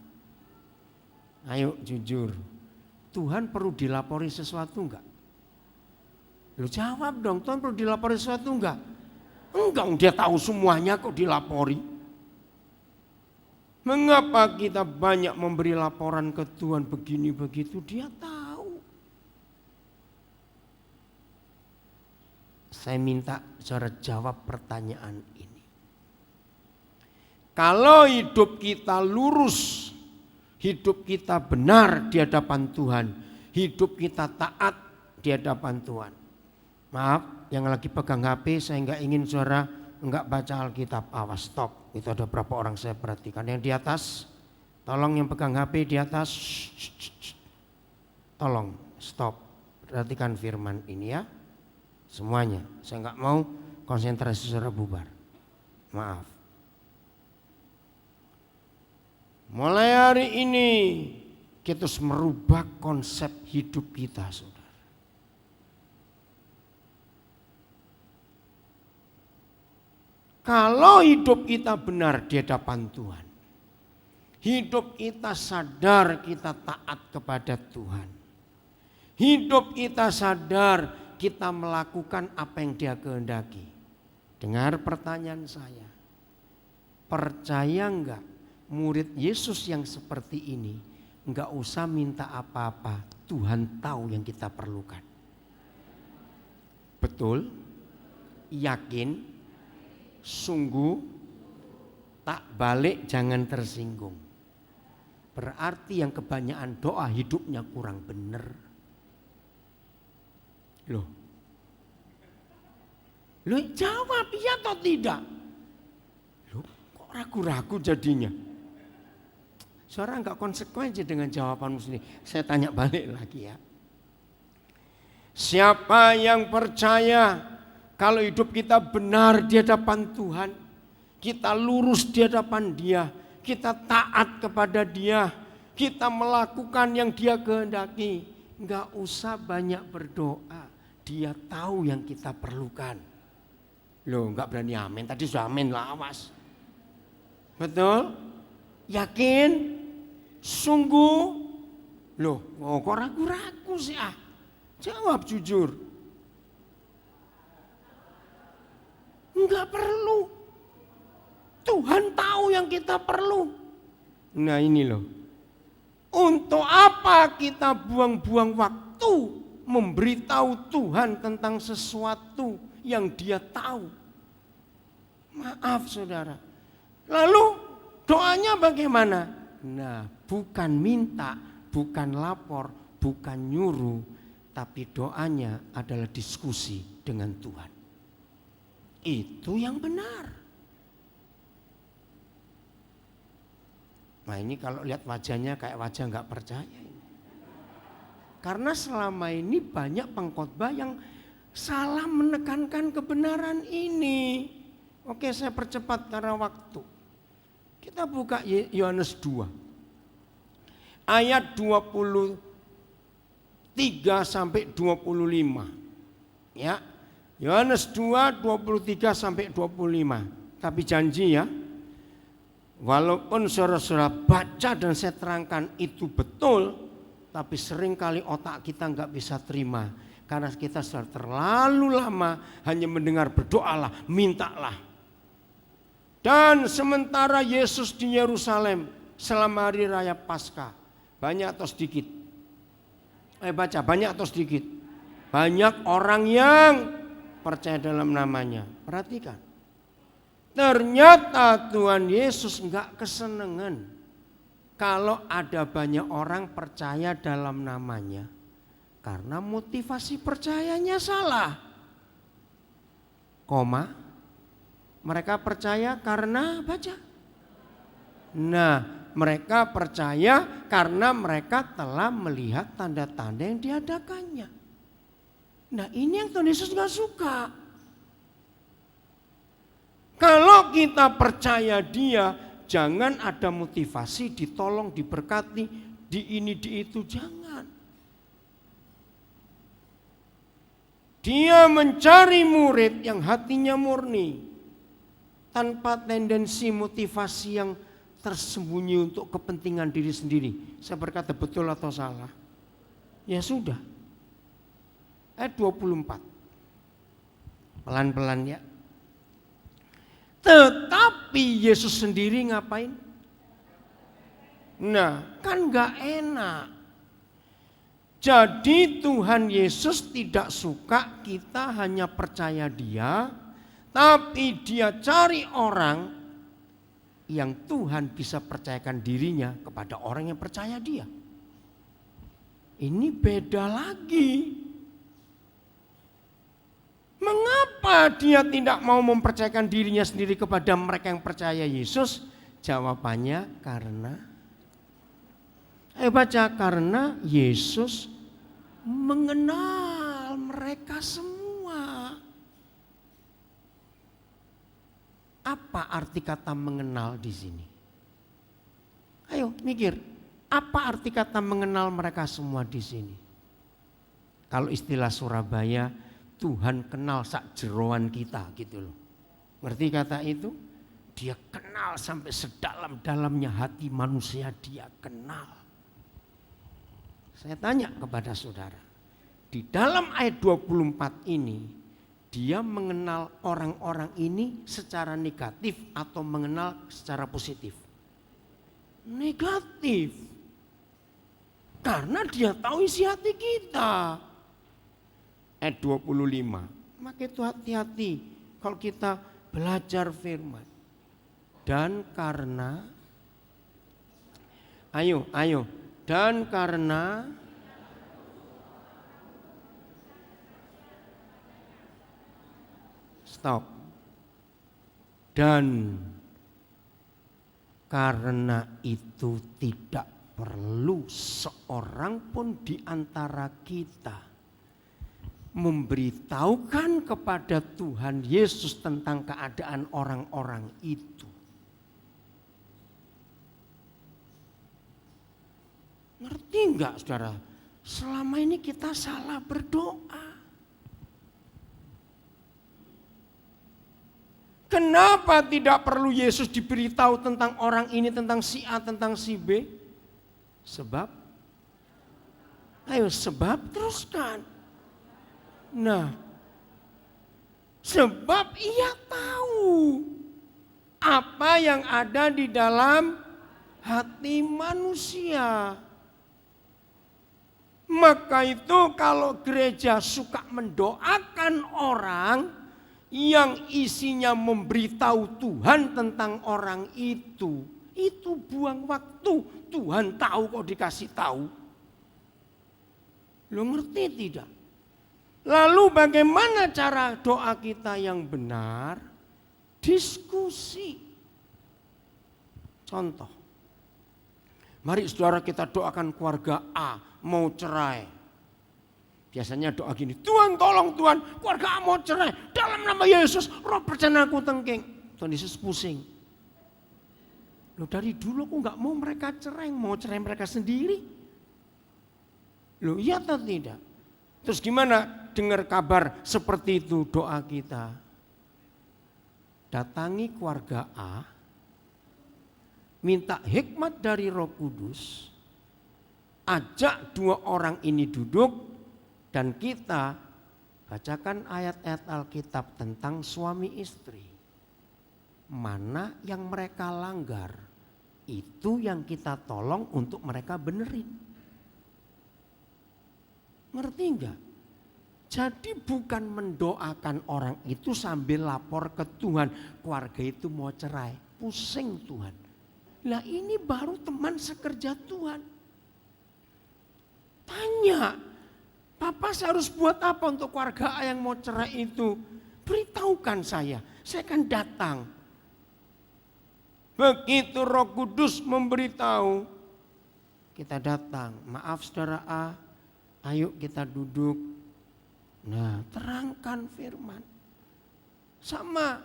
Speaker 1: Ayo jujur, Tuhan perlu dilapori sesuatu enggak? Lu jawab dong, Tuhan perlu dilapori sesuatu enggak? Enggak, dia tahu semuanya kok dilapori. Mengapa kita banyak memberi laporan ke Tuhan begini begitu? Dia tahu. Saya minta saudara jawab pertanyaan ini. Kalau hidup kita lurus, hidup kita benar di hadapan Tuhan, hidup kita taat di hadapan Tuhan. Maaf, yang lagi pegang HP saya enggak ingin saudara enggak baca Alkitab. Awas, stop. Itu ada berapa orang saya perhatikan. Yang di atas, tolong yang pegang HP di atas, tolong stop. Perhatikan firman ini ya. Semuanya. Saya enggak mau konsentrasi saudara bubar. Maaf. Mulai hari ini kita harus merubah konsep hidup kita, saudara. Kalau hidup kita benar di hadapan Tuhan, hidup kita sadar kita taat kepada Tuhan, hidup kita sadar kita melakukan apa yang Dia kehendaki. Dengar pertanyaan saya, percaya enggak murid Yesus yang seperti ini enggak usah minta apa-apa, Tuhan tahu yang kita perlukan. Betul? Yakin? Sungguh? Tak balik jangan tersinggung. Berarti yang kebanyakan doa hidupnya kurang benar. Loh jawab iya atau tidak? Loh kok ragu-ragu jadinya? Saudara enggak konsekuensi dengan jawabanmu sendiri. Saya tanya balik lagi ya. Siapa yang percaya kalau hidup kita benar di hadapan Tuhan, kita lurus di hadapan Dia, kita taat kepada Dia, kita melakukan yang Dia kehendaki, enggak usah banyak berdoa. Dia tahu yang kita perlukan. Loh enggak berani amin, tadi sudah amin lah, awas. Betul? Yakin? Sungguh? Loh kok ragu-ragu sih ah? Jawab jujur. Enggak perlu. Tuhan tahu yang kita perlu. Nah ini loh. Untuk apa kita buang-buang waktu memberitahu Tuhan tentang sesuatu yang Dia tahu? Maaf saudara. Lalu doanya bagaimana? Nah bukan minta, bukan lapor, bukan nyuruh, tapi doanya adalah diskusi dengan Tuhan. Itu yang benar. Nah ini kalau lihat wajahnya kayak wajah gak percaya. Karena selama ini banyak pengkhotbah yang salah menekankan kebenaran ini. Oke saya percepat karena waktu. Kita buka Yohanes 2. Ayat 23 sampai 25. Ya. Yohanes 2, 23 sampai 25. Tapi janji ya. Walaupun saudara-saudara baca dan saya terangkan itu betul, tapi seringkali otak kita enggak bisa terima. Karena kita sudah terlalu lama hanya mendengar berdoalah, mintalah. Dan sementara Yesus di Yerusalem selama hari raya Paskah, banyak atau sedikit? Baca, banyak atau sedikit? Banyak orang yang percaya dalam namanya. Perhatikan. Ternyata Tuhan Yesus enggak kesenangan kalau ada banyak orang percaya dalam namanya. Karena motivasi percayanya salah. Mereka percaya karena baca. Nah, mereka percaya karena mereka telah melihat tanda-tanda yang diadakannya. Nah, ini yang Tuhan Yesus gak suka. Kalau kita percaya Dia, jangan ada motivasi ditolong, diberkati, di ini, di itu, jangan. Dia mencari murid yang hatinya murni, tanpa tendensi motivasi yang tersembunyi untuk kepentingan diri sendiri. Saya berkata betul atau salah? Ya sudah. Ayat 24. Pelan-pelan ya. Tetapi Yesus sendiri ngapain? Nah, kan gak enak. Jadi Tuhan Yesus tidak suka kita hanya percaya Dia, tapi Dia cari orang yang Tuhan bisa percayakan dirinya kepada orang yang percaya Dia. Ini beda lagi. Mengapa Dia tidak mau mempercayakan dirinya sendiri kepada mereka yang percaya Yesus? Jawabannya karena karena Yesus mengenal mereka semua. Apa arti kata mengenal di sini? Ayo mikir, apa arti kata mengenal mereka semua di sini? Kalau istilah Surabaya, Tuhan kenal sak jeroan kita gitu loh. Ngerti kata itu? Dia kenal sampai sedalam-dalamnya hati manusia, dia kenal. Saya tanya kepada saudara, di dalam ayat 24 ini, dia mengenal orang-orang ini secara negatif atau mengenal secara positif? Negatif. Karena dia tahu isi hati kita. Ayat 25. Maka itu hati-hati kalau kita belajar firman. Dan karena dan karena stop. Dan karena itu tidak perlu seorang pun di antara kita memberitahukan kepada Tuhan Yesus tentang keadaan orang-orang itu. Ngerti enggak saudara? Selama ini kita salah berdoa. Kenapa tidak perlu Yesus diberitahu tentang orang ini, tentang si A, tentang si B? Sebab teruskan. Nah, sebab ia tahu apa yang ada di dalam hati manusia. Maka itu kalau gereja suka mendoakan orang yang isinya memberitahu Tuhan tentang orang itu buang waktu. Tuhan tahu kok dikasih tahu. Lo ngerti tidak? Lalu bagaimana cara doa kita yang benar? Diskusi. Contoh. Mari saudara kita doakan keluarga A mau cerai. Biasanya doa gini, Tuhan tolong Tuhan, keluarga A mau cerai. Dalam nama Yesus, roh percanaku tengking. Tuhan Yesus pusing. Loh dari dulu aku gak mau mereka cerai, mau cerai mereka sendiri. Loh iya atau tidak? Terus gimana dengar kabar seperti itu doa kita? Datangi keluarga A, minta hikmat dari Roh Kudus, ajak dua orang ini duduk dan kita bacakan ayat-ayat Alkitab tentang suami istri. Mana yang mereka langgar, itu yang kita tolong untuk mereka benerin. Ngerti enggak? Jadi bukan mendoakan orang itu sambil lapor ke Tuhan. Keluarga itu mau cerai. Pusing Tuhan. Lah ini baru teman sekerja Tuhan. Tanya. Papa harus buat apa untuk keluarga yang mau cerai itu? Beritahukan saya akan datang. Begitu Roh Kudus memberitahu, kita datang. Maaf saudara A, ayo kita duduk. Nah, terangkan firman. Sama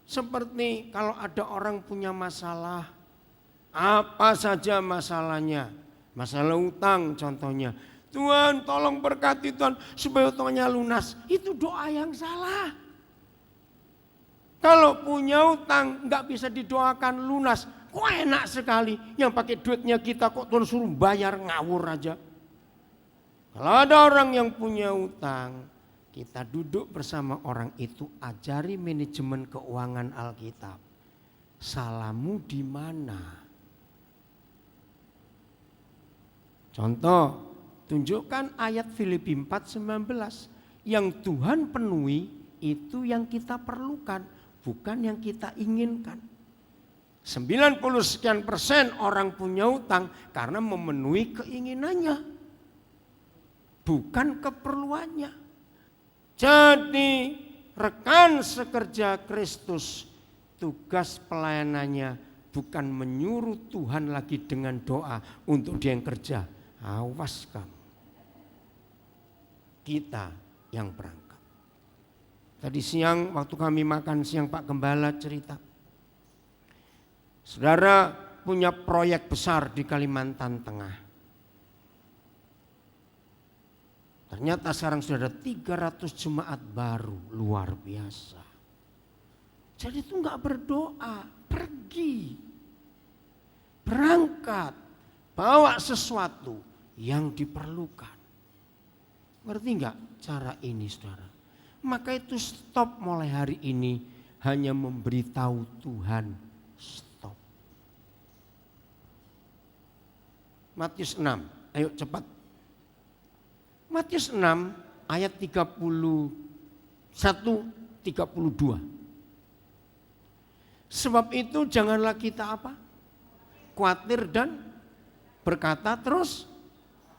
Speaker 1: seperti kalau ada orang punya masalah, apa saja masalahnya. Masalah utang contohnya. Tuhan tolong berkati Tuhan supaya utangnya lunas. Itu doa yang salah. Kalau punya utang nggak bisa didoakan lunas. Kok enak sekali. Yang pakai duitnya kita kok Tuhan suruh bayar, ngawur aja. Kalau ada orang yang punya utang, kita duduk bersama orang itu, ajari manajemen keuangan Alkitab. Salahmu di mana? Contoh, tunjukkan ayat Filipi 4:19. Yang Tuhan penuhi itu yang kita perlukan, bukan yang kita inginkan. 90% orang punya utang karena memenuhi keinginannya, bukan keperluannya. Jadi rekan sekerja Kristus, tugas pelayanannya bukan menyuruh Tuhan lagi dengan doa untuk dia yang kerja. Awas kamu. Kita yang berangkat. Tadi siang waktu kami makan siang Pak Gembala cerita. Saudara punya proyek besar di Kalimantan Tengah. Ternyata sekarang sudah ada 300 jemaat baru, luar biasa. Jadi itu enggak berdoa, pergi. Berangkat, bawa sesuatu yang diperlukan. Ngerti enggak cara ini, saudara? Maka itu stop mulai hari ini hanya memberitahu Tuhan, stop. Matius 6, ayo cepat. Matius 6 ayat 31, 32. Sebab itu janganlah kita apa? Khawatir dan berkata terus,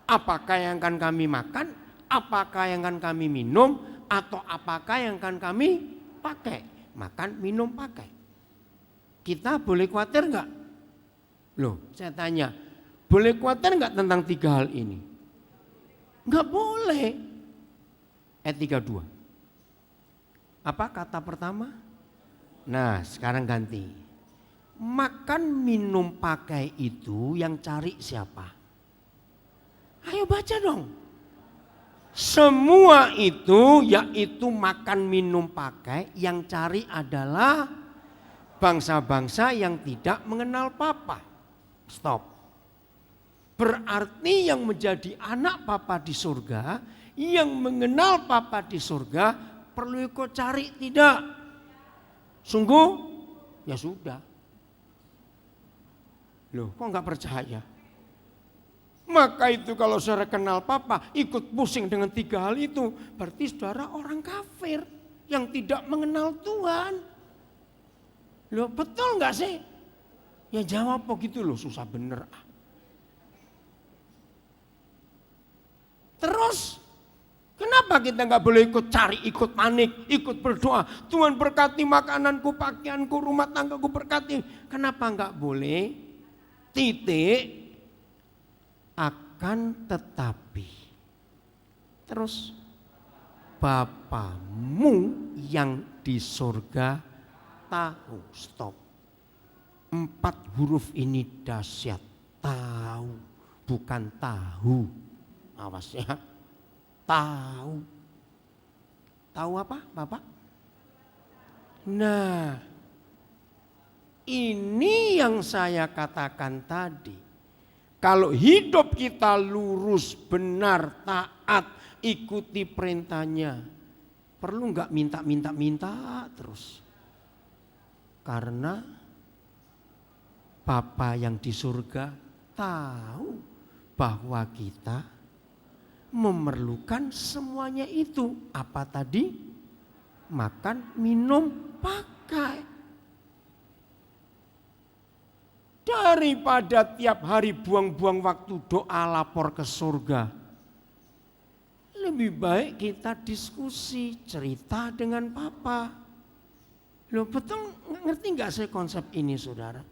Speaker 1: apakah yang akan kami makan, apakah yang akan kami minum, atau apakah yang akan kami pakai. Makan, minum, pakai. Kita boleh khawatir enggak? Loh, saya tanya, boleh khawatir enggak tentang 3 hal ini? Enggak boleh. Ayat 32. Apa kata pertama? Nah, sekarang ganti. Makan, minum, pakai itu yang cari siapa? Ayo baca dong. Semua itu yaitu makan, minum, pakai yang cari adalah bangsa-bangsa yang tidak mengenal Bapa. Stop. Berarti yang menjadi anak Bapa di surga, yang mengenal Bapa di surga, perlu ikut cari tidak? Sungguh? Ya sudah. Loh, kok enggak percaya? Maka itu kalau saudara kenal Papa, ikut pusing dengan 3 hal itu, berarti saudara orang kafir yang tidak mengenal Tuhan. Loh, betul enggak sih? Ya jawab begitu loh, susah bener. Terus, kenapa kita enggak boleh ikut cari, ikut panik, ikut berdoa? Tuhan berkati makananku, pakaianku, rumah tanggaku berkati. Kenapa enggak boleh? Titik, akan tetapi terus Bapamu yang di surga tahu. Stop. 4 huruf ini dahsyat. Tahu, bukan tahu. Awas ya. Tahu. Tahu apa, Bapak? Nah, ini yang saya katakan tadi. Kalau hidup kita lurus, benar, taat, ikuti perintahnya. Perlu enggak minta terus. Karena Bapa yang di surga tahu bahwa kita memerlukan semuanya itu. Apa tadi? Makan, minum, pakai. Daripada tiap hari buang-buang waktu doa lapor ke surga. Lebih baik kita diskusi, cerita dengan Papa. Loh betul, ngerti gak saya konsep ini saudara?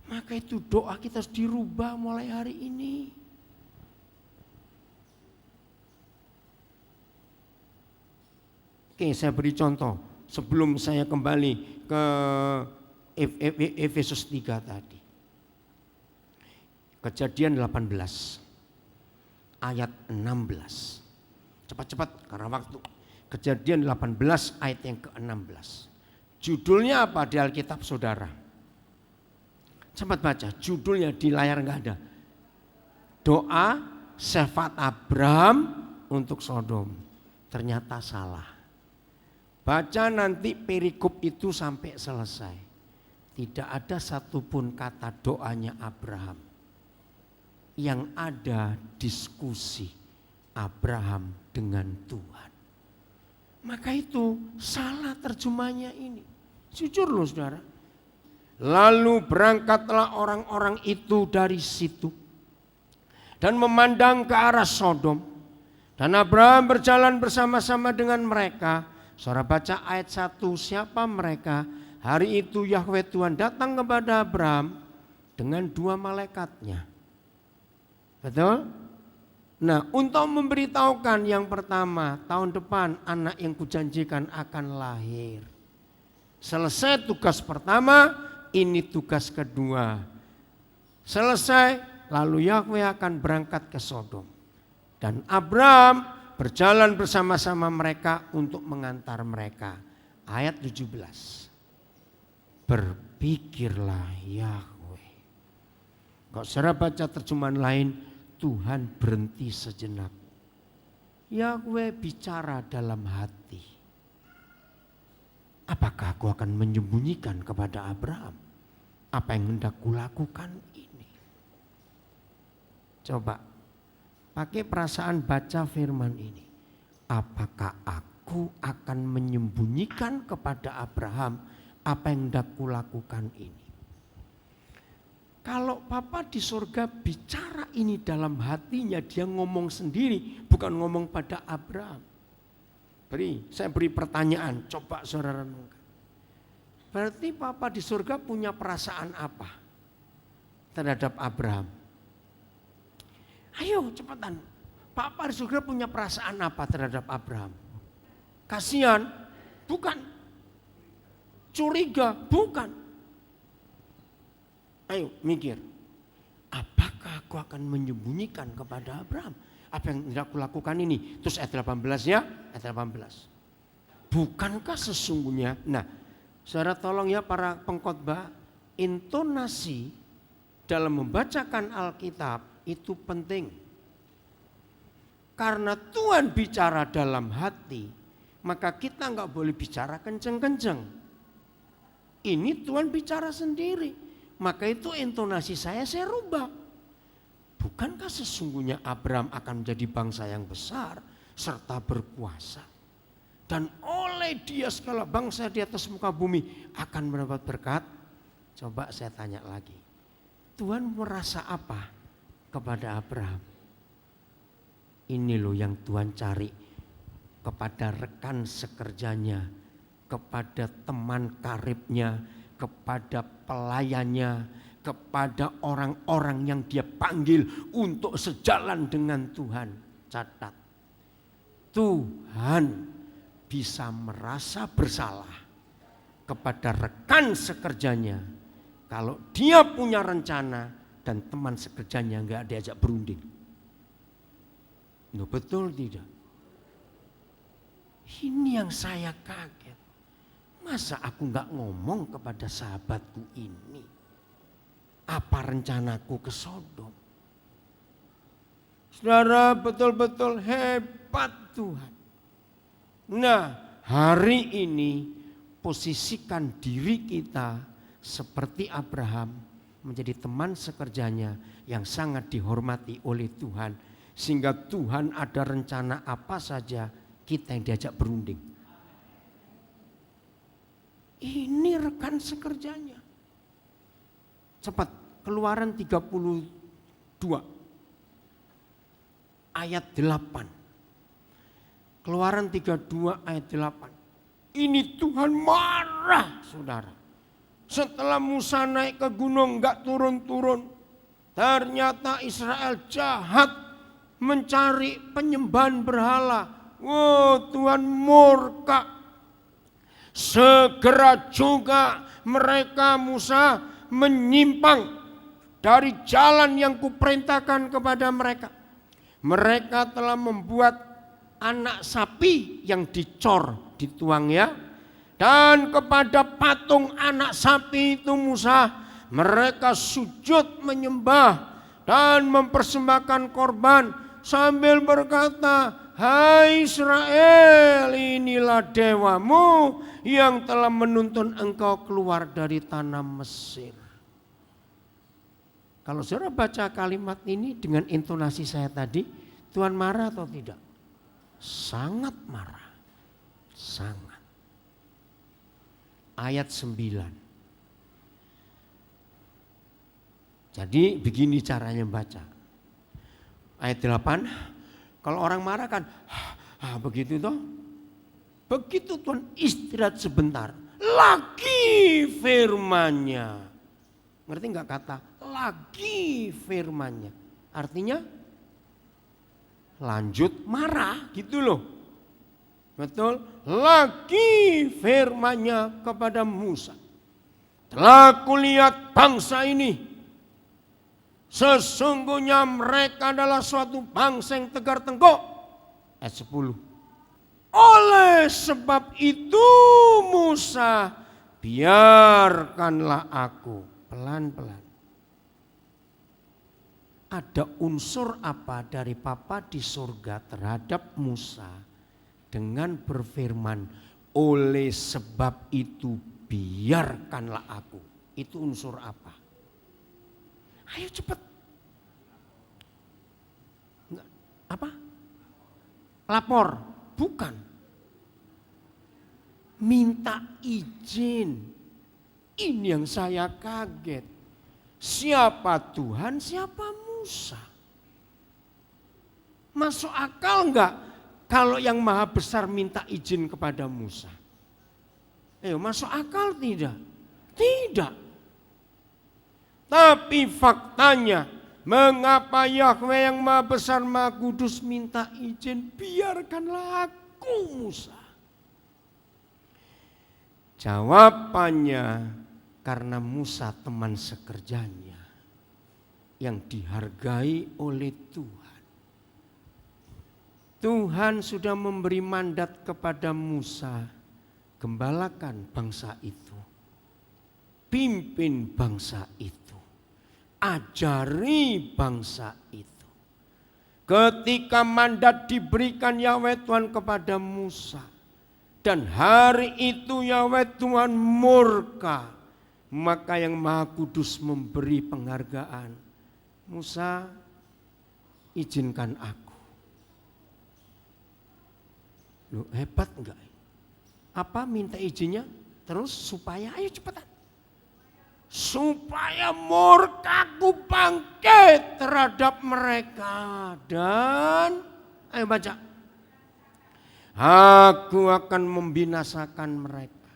Speaker 1: Maka itu doa kita harus dirubah mulai hari ini. Oke, saya beri contoh sebelum saya kembali ke Efesus 3 tadi. Kejadian 18 ayat 16. Cepat-cepat karena waktu. Kejadian 18 ayat yang ke-16. Judulnya apa di Alkitab saudara? Cepat baca, judulnya di layar enggak ada. Doa syafaat Abraham untuk Sodom. Ternyata salah. Baca nanti perikop itu sampai selesai. Tidak ada satupun kata doanya Abraham. Yang ada diskusi Abraham dengan Tuhan. Maka itu salah terjemahnya ini. Jujur loh saudara. Lalu berangkatlah orang-orang itu dari situ. Dan memandang ke arah Sodom. Dan Abraham berjalan bersama-sama dengan mereka. Saudara baca ayat 1, siapa mereka? Hari itu Yahweh Tuhan datang kepada Abraham dengan 2 malaikatnya. Betul? Nah, untuk memberitahukan yang pertama, tahun depan anak yang kujanjikan akan lahir. Selesai tugas pertama, ini tugas kedua. Selesai, lalu Yahweh akan berangkat ke Sodom. Dan Abraham berjalan bersama-sama mereka untuk mengantar mereka. Ayat 17. berpikirlah Yahweh. Kalau saudara baca terjemahan lain, Tuhan berhenti sejenak. Yahweh bicara dalam hati. Apakah aku akan menyembunyikan kepada Abraham apa yang hendak kulakukan ini? Coba pakai perasaan baca firman ini. Apakah aku akan menyembunyikan kepada Abraham apa yang hendak kulakukan ini? Kalau Bapa di surga bicara ini dalam hatinya, dia ngomong sendiri, bukan ngomong pada Abraham. Saya beri pertanyaan, coba saudara renungkan. Berarti Bapa di surga punya perasaan apa terhadap Abraham? Ayo cepetan, Bapa di surga punya perasaan apa terhadap Abraham? Kasihan? Bukan. Curiga? Bukan. Ayo mikir, apakah aku akan menyembunyikan kepada Abraham apa yang tidak aku lakukan ini? Terus ayat 18 ya, ayat 18. Bukankah sesungguhnya, nah saudara tolong ya para pengkhotbah, intonasi dalam membacakan Alkitab itu penting. Karena Tuhan bicara dalam hati, maka kita nggak boleh bicara kenceng-kenceng. Ini Tuhan bicara sendiri. Maka itu intonasi saya rubah. Bukankah sesungguhnya Abraham akan menjadi bangsa yang besar serta berkuasa? Dan oleh dia segala bangsa di atas muka bumi akan mendapat berkat. Coba saya tanya lagi. Tuhan merasa apa kepada Abraham? Ini loh yang Tuhan cari kepada rekan sekerjanya, kepada teman karibnya, kepada pelayannya, kepada orang-orang yang dia panggil untuk sejalan dengan Tuhan. Catat, Tuhan bisa merasa bersalah kepada rekan sekerjanya kalau dia punya rencana dan teman sekerjanya enggak diajak berunding. Loh, betul tidak? Ini yang saya kaget. Masa aku gak ngomong kepada sahabatku ini? Apa rencanaku ke Sodom? Saudara, betul-betul hebat Tuhan. Nah, hari ini posisikan diri kita seperti Abraham menjadi teman sekerjanya yang sangat dihormati oleh Tuhan. Sehingga Tuhan ada rencana apa saja kita yang diajak berunding. Ini rekan sekerjanya. Cepat, Keluaran 32 ayat 8. Keluaran 32 ayat 8. Ini Tuhan marah, saudara. Setelah Musa naik ke gunung gak turun-turun. Ternyata Israel jahat mencari penyembahan berhala. Tuhan murka. Segera juga mereka Musa menyimpang dari jalan yang kuperintahkan kepada mereka. Mereka telah membuat anak sapi yang dicor, dituang ya. Dan kepada patung anak sapi itu Musa, mereka sujud menyembah dan mempersembahkan korban sambil berkata, hai Israel, inilah dewamu yang telah menuntun engkau keluar dari tanah Mesir. Kalau saudara baca kalimat ini dengan intonasi saya tadi, Tuhan marah atau tidak? Sangat marah. Sangat. Ayat 9. Jadi begini caranya baca. Ayat 8. Kalau orang marah kan, begitu toh. Begitu Tuhan istirahat sebentar, lagi firman-Nya. Ngerti nggak kata lagi firman-Nya? Artinya lanjut marah gitu loh. Betul? Lagi firman-Nya kepada Musa. Telah kulihat bangsa ini, sesungguhnya mereka adalah suatu bangsa yang tegar tengkuk. Ayat 10. Oleh sebab itu Musa biarkanlah aku. Pelan-pelan. Ada unsur apa dari Bapa di surga terhadap Musa dengan berfirman, oleh sebab itu biarkanlah aku. Itu unsur apa? Ayo cepat. Apa? Lapor. Bukan. Minta izin. Ini yang saya kaget. Siapa Tuhan, siapa Musa? Masuk akal enggak kalau yang maha besar minta izin kepada Musa? Ayo, masuk akal tidak? Tidak. Tapi faktanya, mengapa Yahweh yang maha besar, maha kudus minta izin? Biarkanlah aku, Musa. Jawabannya, karena Musa teman sekerjanya yang dihargai oleh Tuhan. Tuhan sudah memberi mandat kepada Musa, gembalakan bangsa itu, pimpin bangsa itu, ajari bangsa itu. Ketika mandat diberikan Yahweh Tuhan kepada Musa, dan hari itu Yahweh Tuhan murka, maka yang Maha Kudus memberi penghargaan. Musa, izinkan aku. Loh, hebat enggak? Apa minta izinnya? Terus supaya, ayo cepetan. Supaya murkaku bangkit terhadap mereka. Dan, ayo baca. Aku akan membinasakan mereka.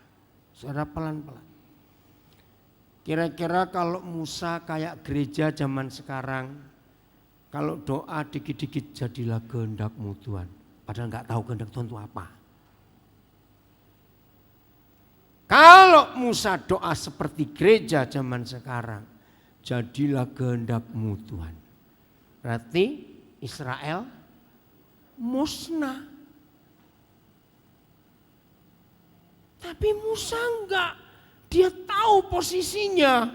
Speaker 1: Saudara, pelan-pelan. Kira-kira kalau Musa kayak gereja zaman sekarang, kalau doa dikit-dikit jadilah kehendakmu Tuhan. Padahal nggak tahu kehendak Tuhan itu apa. Kalau Musa doa seperti gereja zaman sekarang, jadilah kehendakmu Tuhan. Berarti Israel musnah. Tapi Musa enggak, dia tahu posisinya.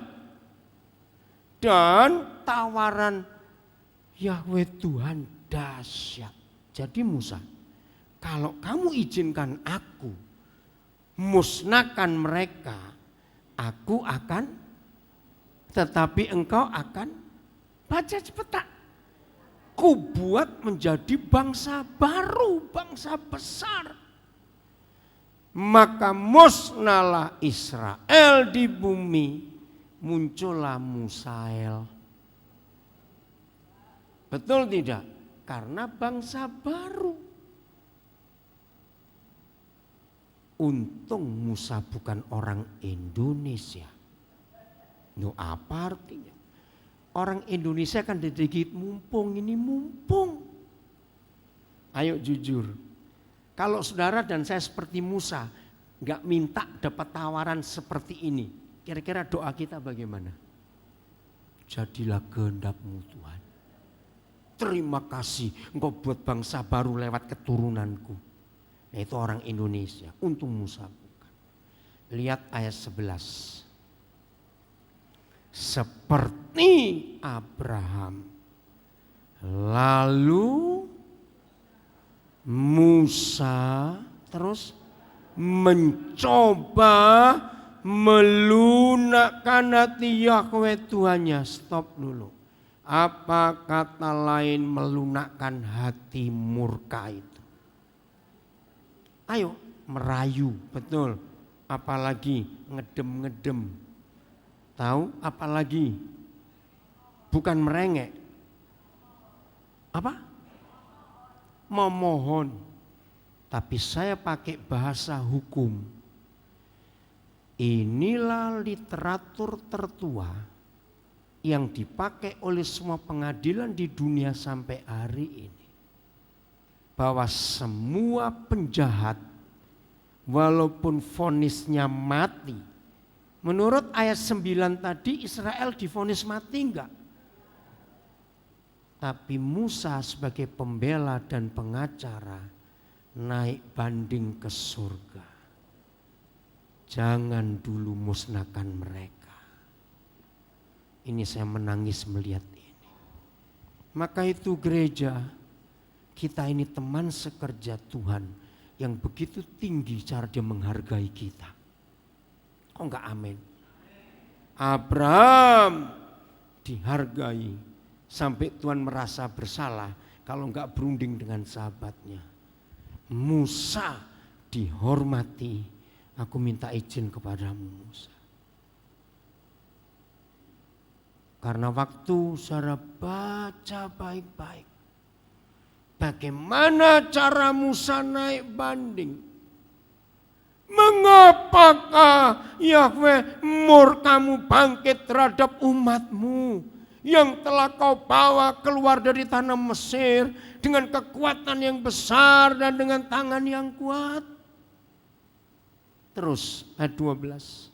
Speaker 1: Dan tawaran Yahweh Tuhan dahsyat. Jadi Musa, kalau kamu izinkan aku musnahkan mereka, aku akan, tetapi engkau akan, baca cepetan, ku buat menjadi bangsa baru, bangsa besar. Maka musnahlah Israel di bumi, muncullah Musael. Betul tidak? Karena bangsa baru. Untung Musa bukan orang Indonesia. Itu apa artinya? Orang Indonesia kan dikit mumpung, ini mumpung. Ayo jujur. Kalau saudara dan saya seperti Musa, gak minta dapat tawaran seperti ini, kira-kira doa kita bagaimana? Jadilah kehendakmu Tuhan. Terima kasih engkau buat bangsa baru lewat keturunanku. Nah, itu orang Indonesia, untung Musa bukan. Lihat ayat 11. Seperti Abraham, lalu Musa terus mencoba melunakkan hati Yahweh Tuhannya. Stop dulu. Apa kata lain melunakkan hati murka itu? Ayo merayu, betul. Apalagi ngedem-ngedem. Tahu apalagi? Bukan merengek. Apa? Memohon, tapi saya pakai bahasa hukum. Inilah literatur tertua yang dipakai oleh semua pengadilan di dunia sampai hari ini. Bahwa semua penjahat, walaupun vonisnya mati, menurut ayat 9 tadi Israel divonis mati enggak? Tapi Musa sebagai pembela dan pengacara naik banding ke surga. Jangan dulu musnahkan mereka. Ini saya menangis melihat ini. Maka itu gereja, kita ini teman sekerja Tuhan yang begitu tinggi cara dia menghargai kita. Kok enggak amin? Abraham dihargai sampai Tuhan merasa bersalah kalau enggak berunding dengan sahabatnya. Musa dihormati, aku minta izin kepadamu Musa. Karena waktu saudara baca baik-baik, bagaimana cara Musa naik banding. Mengapakah Yahweh murkamu bangkit terhadap umatmu yang telah kau bawa keluar dari tanah Mesir dengan kekuatan yang besar dan dengan tangan yang kuat. Terus ayat 12.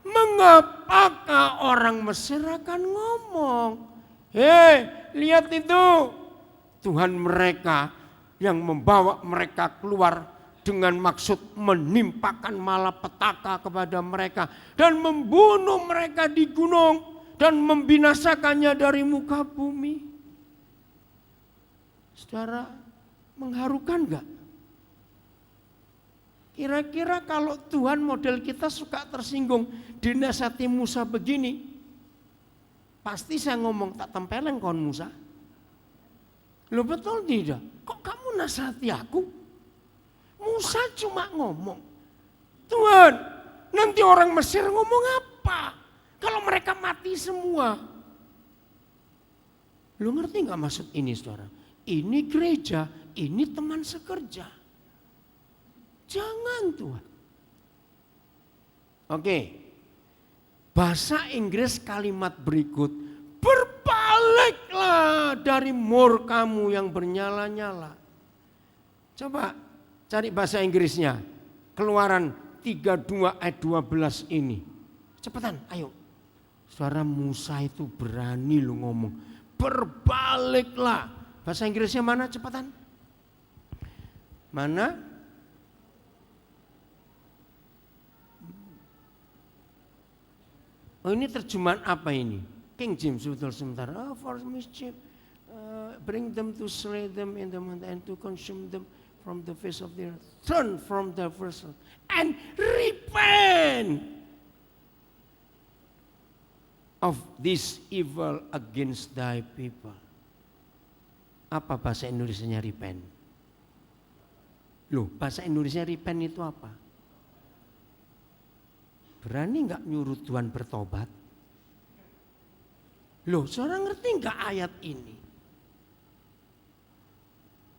Speaker 1: Mengapakah orang Mesir akan ngomong, hei lihat itu Tuhan mereka yang membawa mereka keluar dengan maksud menimpakan malapetaka kepada mereka dan membunuh mereka di gunung dan membinasakannya dari muka bumi. Saudara, mengharukan enggak? Kira-kira kalau Tuhan model kita suka tersinggung dinasihati Musa begini, pasti saya ngomong tak tempeleng kon Musa. Loh betul tidak? Kok kamu nasihati aku? Musa cuma ngomong, Tuhan nanti orang Mesir ngomong apa kalau mereka mati semua? Lu ngerti gak maksud ini saudara? Ini gereja, ini teman sekerja. Jangan Tuhan. Oke, bahasa Inggris kalimat berikut, berbaliklah dari murkamu yang bernyala-nyala. Coba cari bahasa Inggrisnya, Keluaran 32 ayat 12 ini. Cepetan, ayo. Saudara, Musa itu berani lu ngomong, berbaliklah. Bahasa Inggrisnya mana? Cepetan. Mana? Oh ini terjemahan apa ini? King James betul sebentar. Oh, for mischief, bring them to slay them in the mountain and to consume them from the face of the earth. Turn from their first and repent of this evil against thy people. Apa bahasa Indonesianya repent? Loh, bahasa Indonesia repent itu apa? Berani nggak nyuruh Tuhan bertobat? Loh, saudara ngerti nggak ayat ini?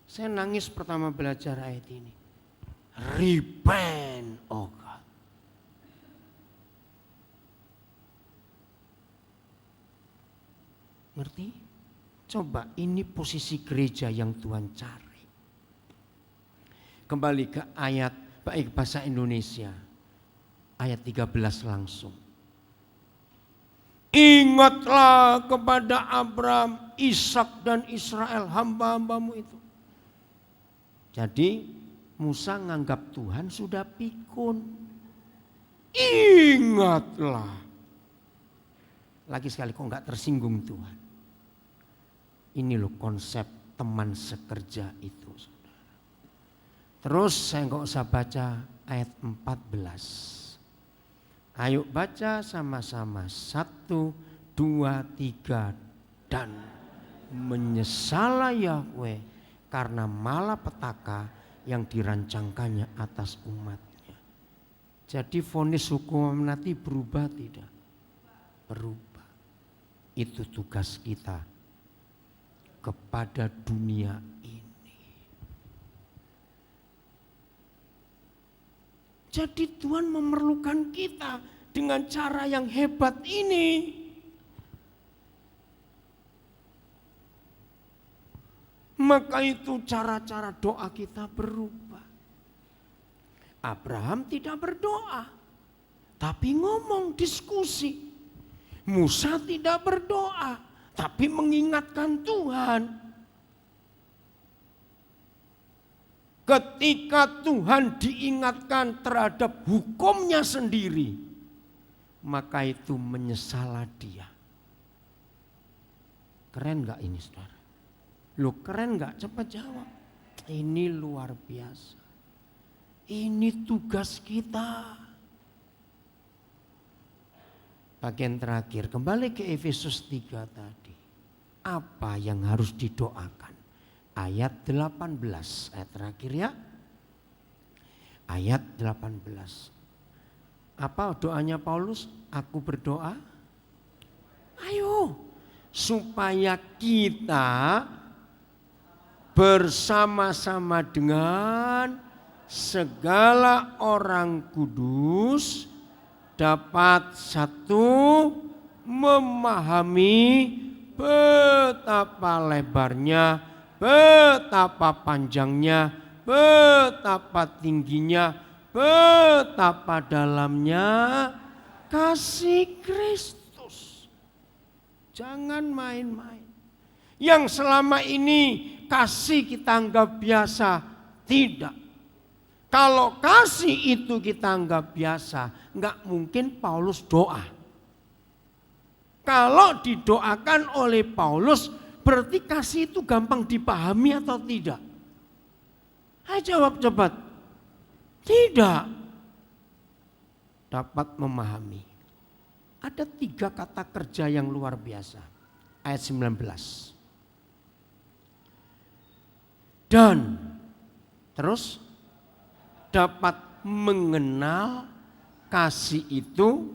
Speaker 1: Saya nangis pertama belajar ayat ini. Repent, oh God. Ngerti? Coba ini posisi gereja yang Tuhan cari. Kembali ke ayat baik bahasa Indonesia. Ayat 13 langsung. Ingatlah kepada Abraham, Ishak dan Israel, hamba-hambamu itu. Jadi Musa nganggap Tuhan sudah pikun. Ingatlah. Lagi sekali kok enggak tersinggung Tuhan. Ini loh konsep teman sekerja itu. Saudara. Terus saya enggak usah baca ayat 14. Ayo baca sama-sama. 1, 2, 3. Dan menyesalah Yahweh karena malapetaka yang dirancangkannya atas umatnya. Jadi vonis hukum mati berubah tidak? Berubah. Itu tugas kita kepada dunia ini. Jadi Tuhan memerlukan kita dengan cara yang hebat ini. Maka itu cara-cara doa kita berubah. Abraham tidak berdoa, tapi ngomong diskusi. Musa tidak berdoa, tapi mengingatkan Tuhan. Ketika Tuhan diingatkan terhadap hukumnya sendiri, maka itu menyesalah dia. Keren gak ini saudara? Loh keren gak? Cepat jawab. Ini luar biasa. Ini tugas kita. Bagian terakhir, kembali ke Efesus 3 tadi. Apa yang harus didoakan? Ayat 18, ayat terakhir ya. Ayat 18. Apa doanya Paulus? Aku berdoa. Ayo, supaya kita bersama-sama dengan segala orang kudus dapat satu memahami betapa lebarnya, betapa panjangnya, betapa tingginya, betapa dalamnya kasih Kristus. Jangan main-main. Yang selama ini kasih kita anggap biasa, tidak. Kalau kasih itu kita anggap biasa, enggak mungkin Paulus doa. Kalau didoakan oleh Paulus, berarti kasih itu gampang dipahami atau tidak? Ayo jawab cepat. Tidak. Dapat memahami. Ada 3 kata kerja yang luar biasa. Ayat 19. Dan terus dapat mengenal kasih itu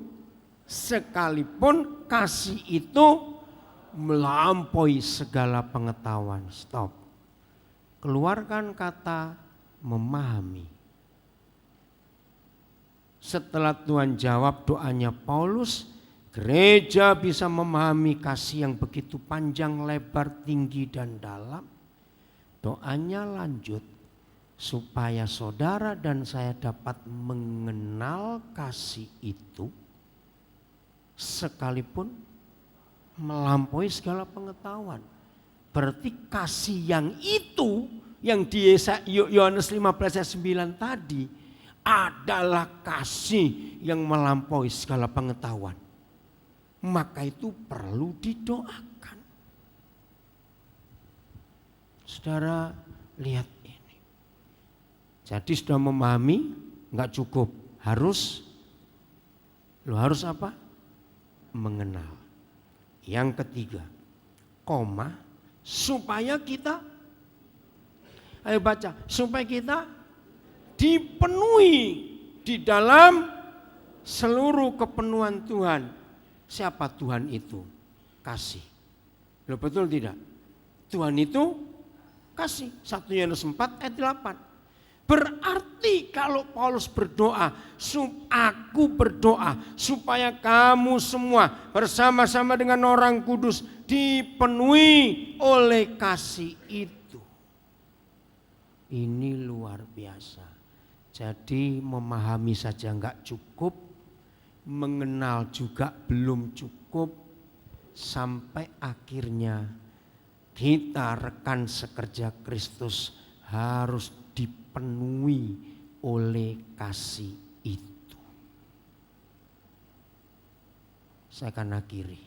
Speaker 1: sekalipun kasih itu melampaui segala pengetahuan. Stop. Keluarkan kata memahami. Setelah Tuhan jawab doanya Paulus, gereja bisa memahami kasih yang begitu panjang, lebar, tinggi dan dalam. Doanya lanjut. Supaya saudara dan saya dapat mengenal kasih itu sekalipun melampaui segala pengetahuan. Berarti kasih yang itu yang di Yohanes 15 ayat 9 tadi adalah kasih yang melampaui segala pengetahuan. Maka itu perlu didoakan. Saudara lihat. Jadi sudah memahami, enggak cukup. Harus apa? Mengenal. Yang ketiga, supaya kita, ayo baca, supaya kita dipenuhi di dalam seluruh kepenuhan Tuhan. Siapa Tuhan itu? Kasih. Loh betul tidak? Tuhan itu kasih. 1 Yohanes 4 ayat 8. Berarti kalau Paulus berdoa, aku berdoa supaya kamu semua bersama-sama dengan orang kudus dipenuhi oleh kasih itu. Ini luar biasa. Jadi memahami saja enggak cukup, mengenal juga belum cukup, sampai akhirnya kita rekan sekerja Kristus harus dipenuhi oleh kasih itu. Saya akan akhiri.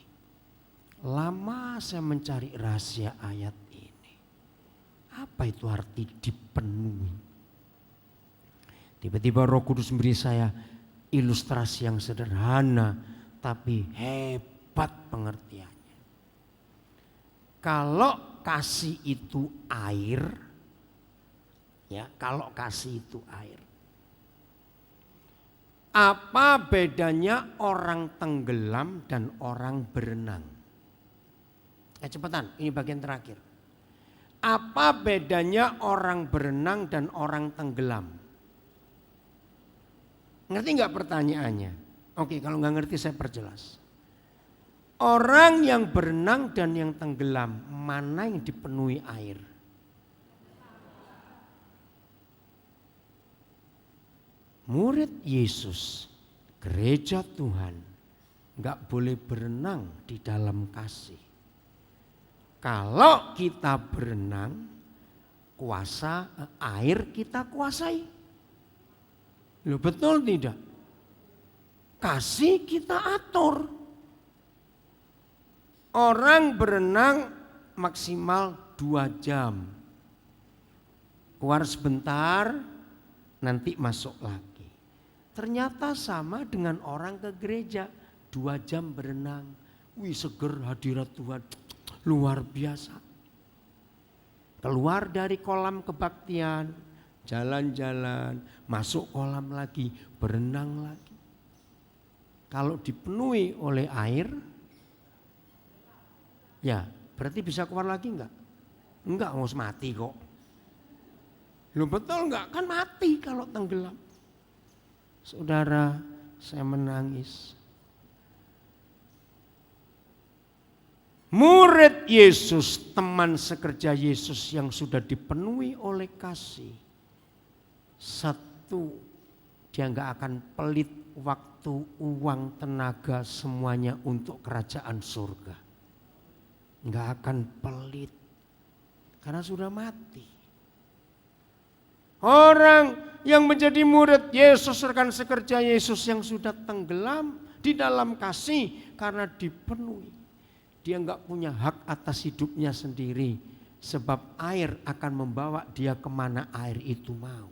Speaker 1: Lama saya mencari rahasia ayat ini. Apa itu arti dipenuhi? Tiba-tiba Roh Kudus memberi saya ilustrasi yang sederhana tapi hebat pengertiannya. Kalau kasih itu air, ya, kalau kasih itu air. Apa bedanya orang tenggelam dan orang berenang? Cepetan, ini bagian terakhir. Apa bedanya orang berenang dan orang tenggelam? Ngerti nggak pertanyaannya? Oke, kalau nggak ngerti saya perjelas. Orang yang berenang dan yang tenggelam, mana yang dipenuhi air? Murid Yesus, gereja Tuhan, nggak boleh berenang di dalam kasih. Kalau kita berenang, kuasa air kita kuasai. Loh, betul tidak? Kasih kita atur. Orang berenang maksimal 2 jam. Keluar sebentar, nanti masuk lagi. Ternyata sama dengan orang ke gereja, 2 jam berenang. Wih, seger hadirat Tuhan, luar biasa. Keluar dari kolam kebaktian, jalan-jalan, masuk kolam lagi, berenang lagi. Kalau dipenuhi oleh air, ya berarti bisa keluar lagi enggak? Enggak, harus mati kok. Loh, betul enggak? Kan mati kalau tenggelam. Saudara, saya menangis. Murid Yesus, teman sekerja Yesus yang sudah dipenuhi oleh kasih. Satu, dia enggak akan pelit waktu, uang, tenaga, semuanya untuk kerajaan surga. Enggak akan pelit karena sudah mati. Orang yang menjadi murid Yesus, rekan sekerja Yesus yang sudah tenggelam di dalam kasih karena dipenuhi. Dia enggak punya hak atas hidupnya sendiri, sebab air akan membawa dia kemana air itu mau.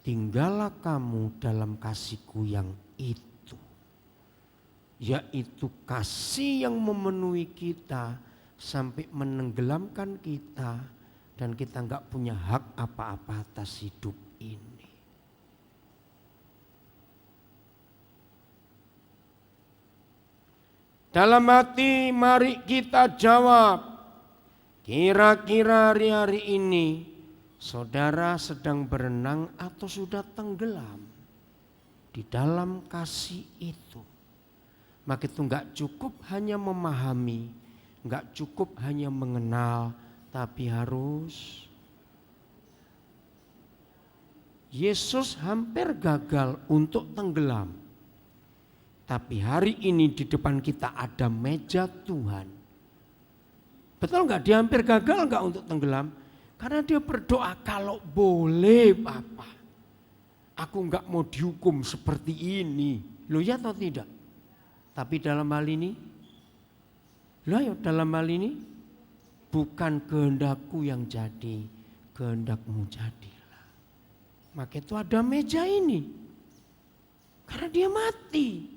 Speaker 1: Tinggallah kamu dalam kasih-Ku yang itu, yaitu kasih yang memenuhi kita sampai menenggelamkan kita dan kita enggak punya hak apa-apa atas hidup ini. Dalam hati mari kita jawab, kira-kira hari-hari ini saudara sedang berenang atau sudah tenggelam di dalam kasih itu. Maka itu enggak cukup hanya memahami, enggak cukup hanya mengenal, tapi harus. Yesus hampir gagal untuk tenggelam. Tapi hari ini di depan kita ada meja Tuhan. Betul enggak? Dia hampir gagal enggak untuk tenggelam? Karena dia berdoa, kalau boleh Bapa, aku enggak mau dihukum seperti ini. Loh, ya atau tidak? Tapi dalam hal ini, dalam hal ini bukan kehendakku yang jadi, kehendakmu jadilah. Maka itu ada meja ini. Karena dia mati.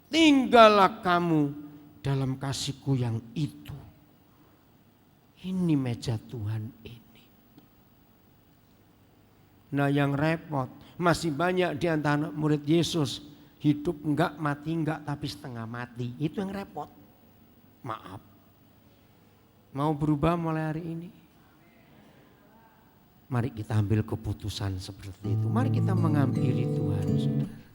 Speaker 1: Tinggallah kamu dalam kasih-Ku yang itu. Ini meja Tuhan ini. Nah, yang repot, masih banyak di antara murid Yesus hidup enggak, mati enggak, tapi setengah mati. Itu yang repot. Maaf. Mau berubah mulai hari ini? Mari kita ambil keputusan seperti itu. Mari kita menghampiri Tuhan, saudara.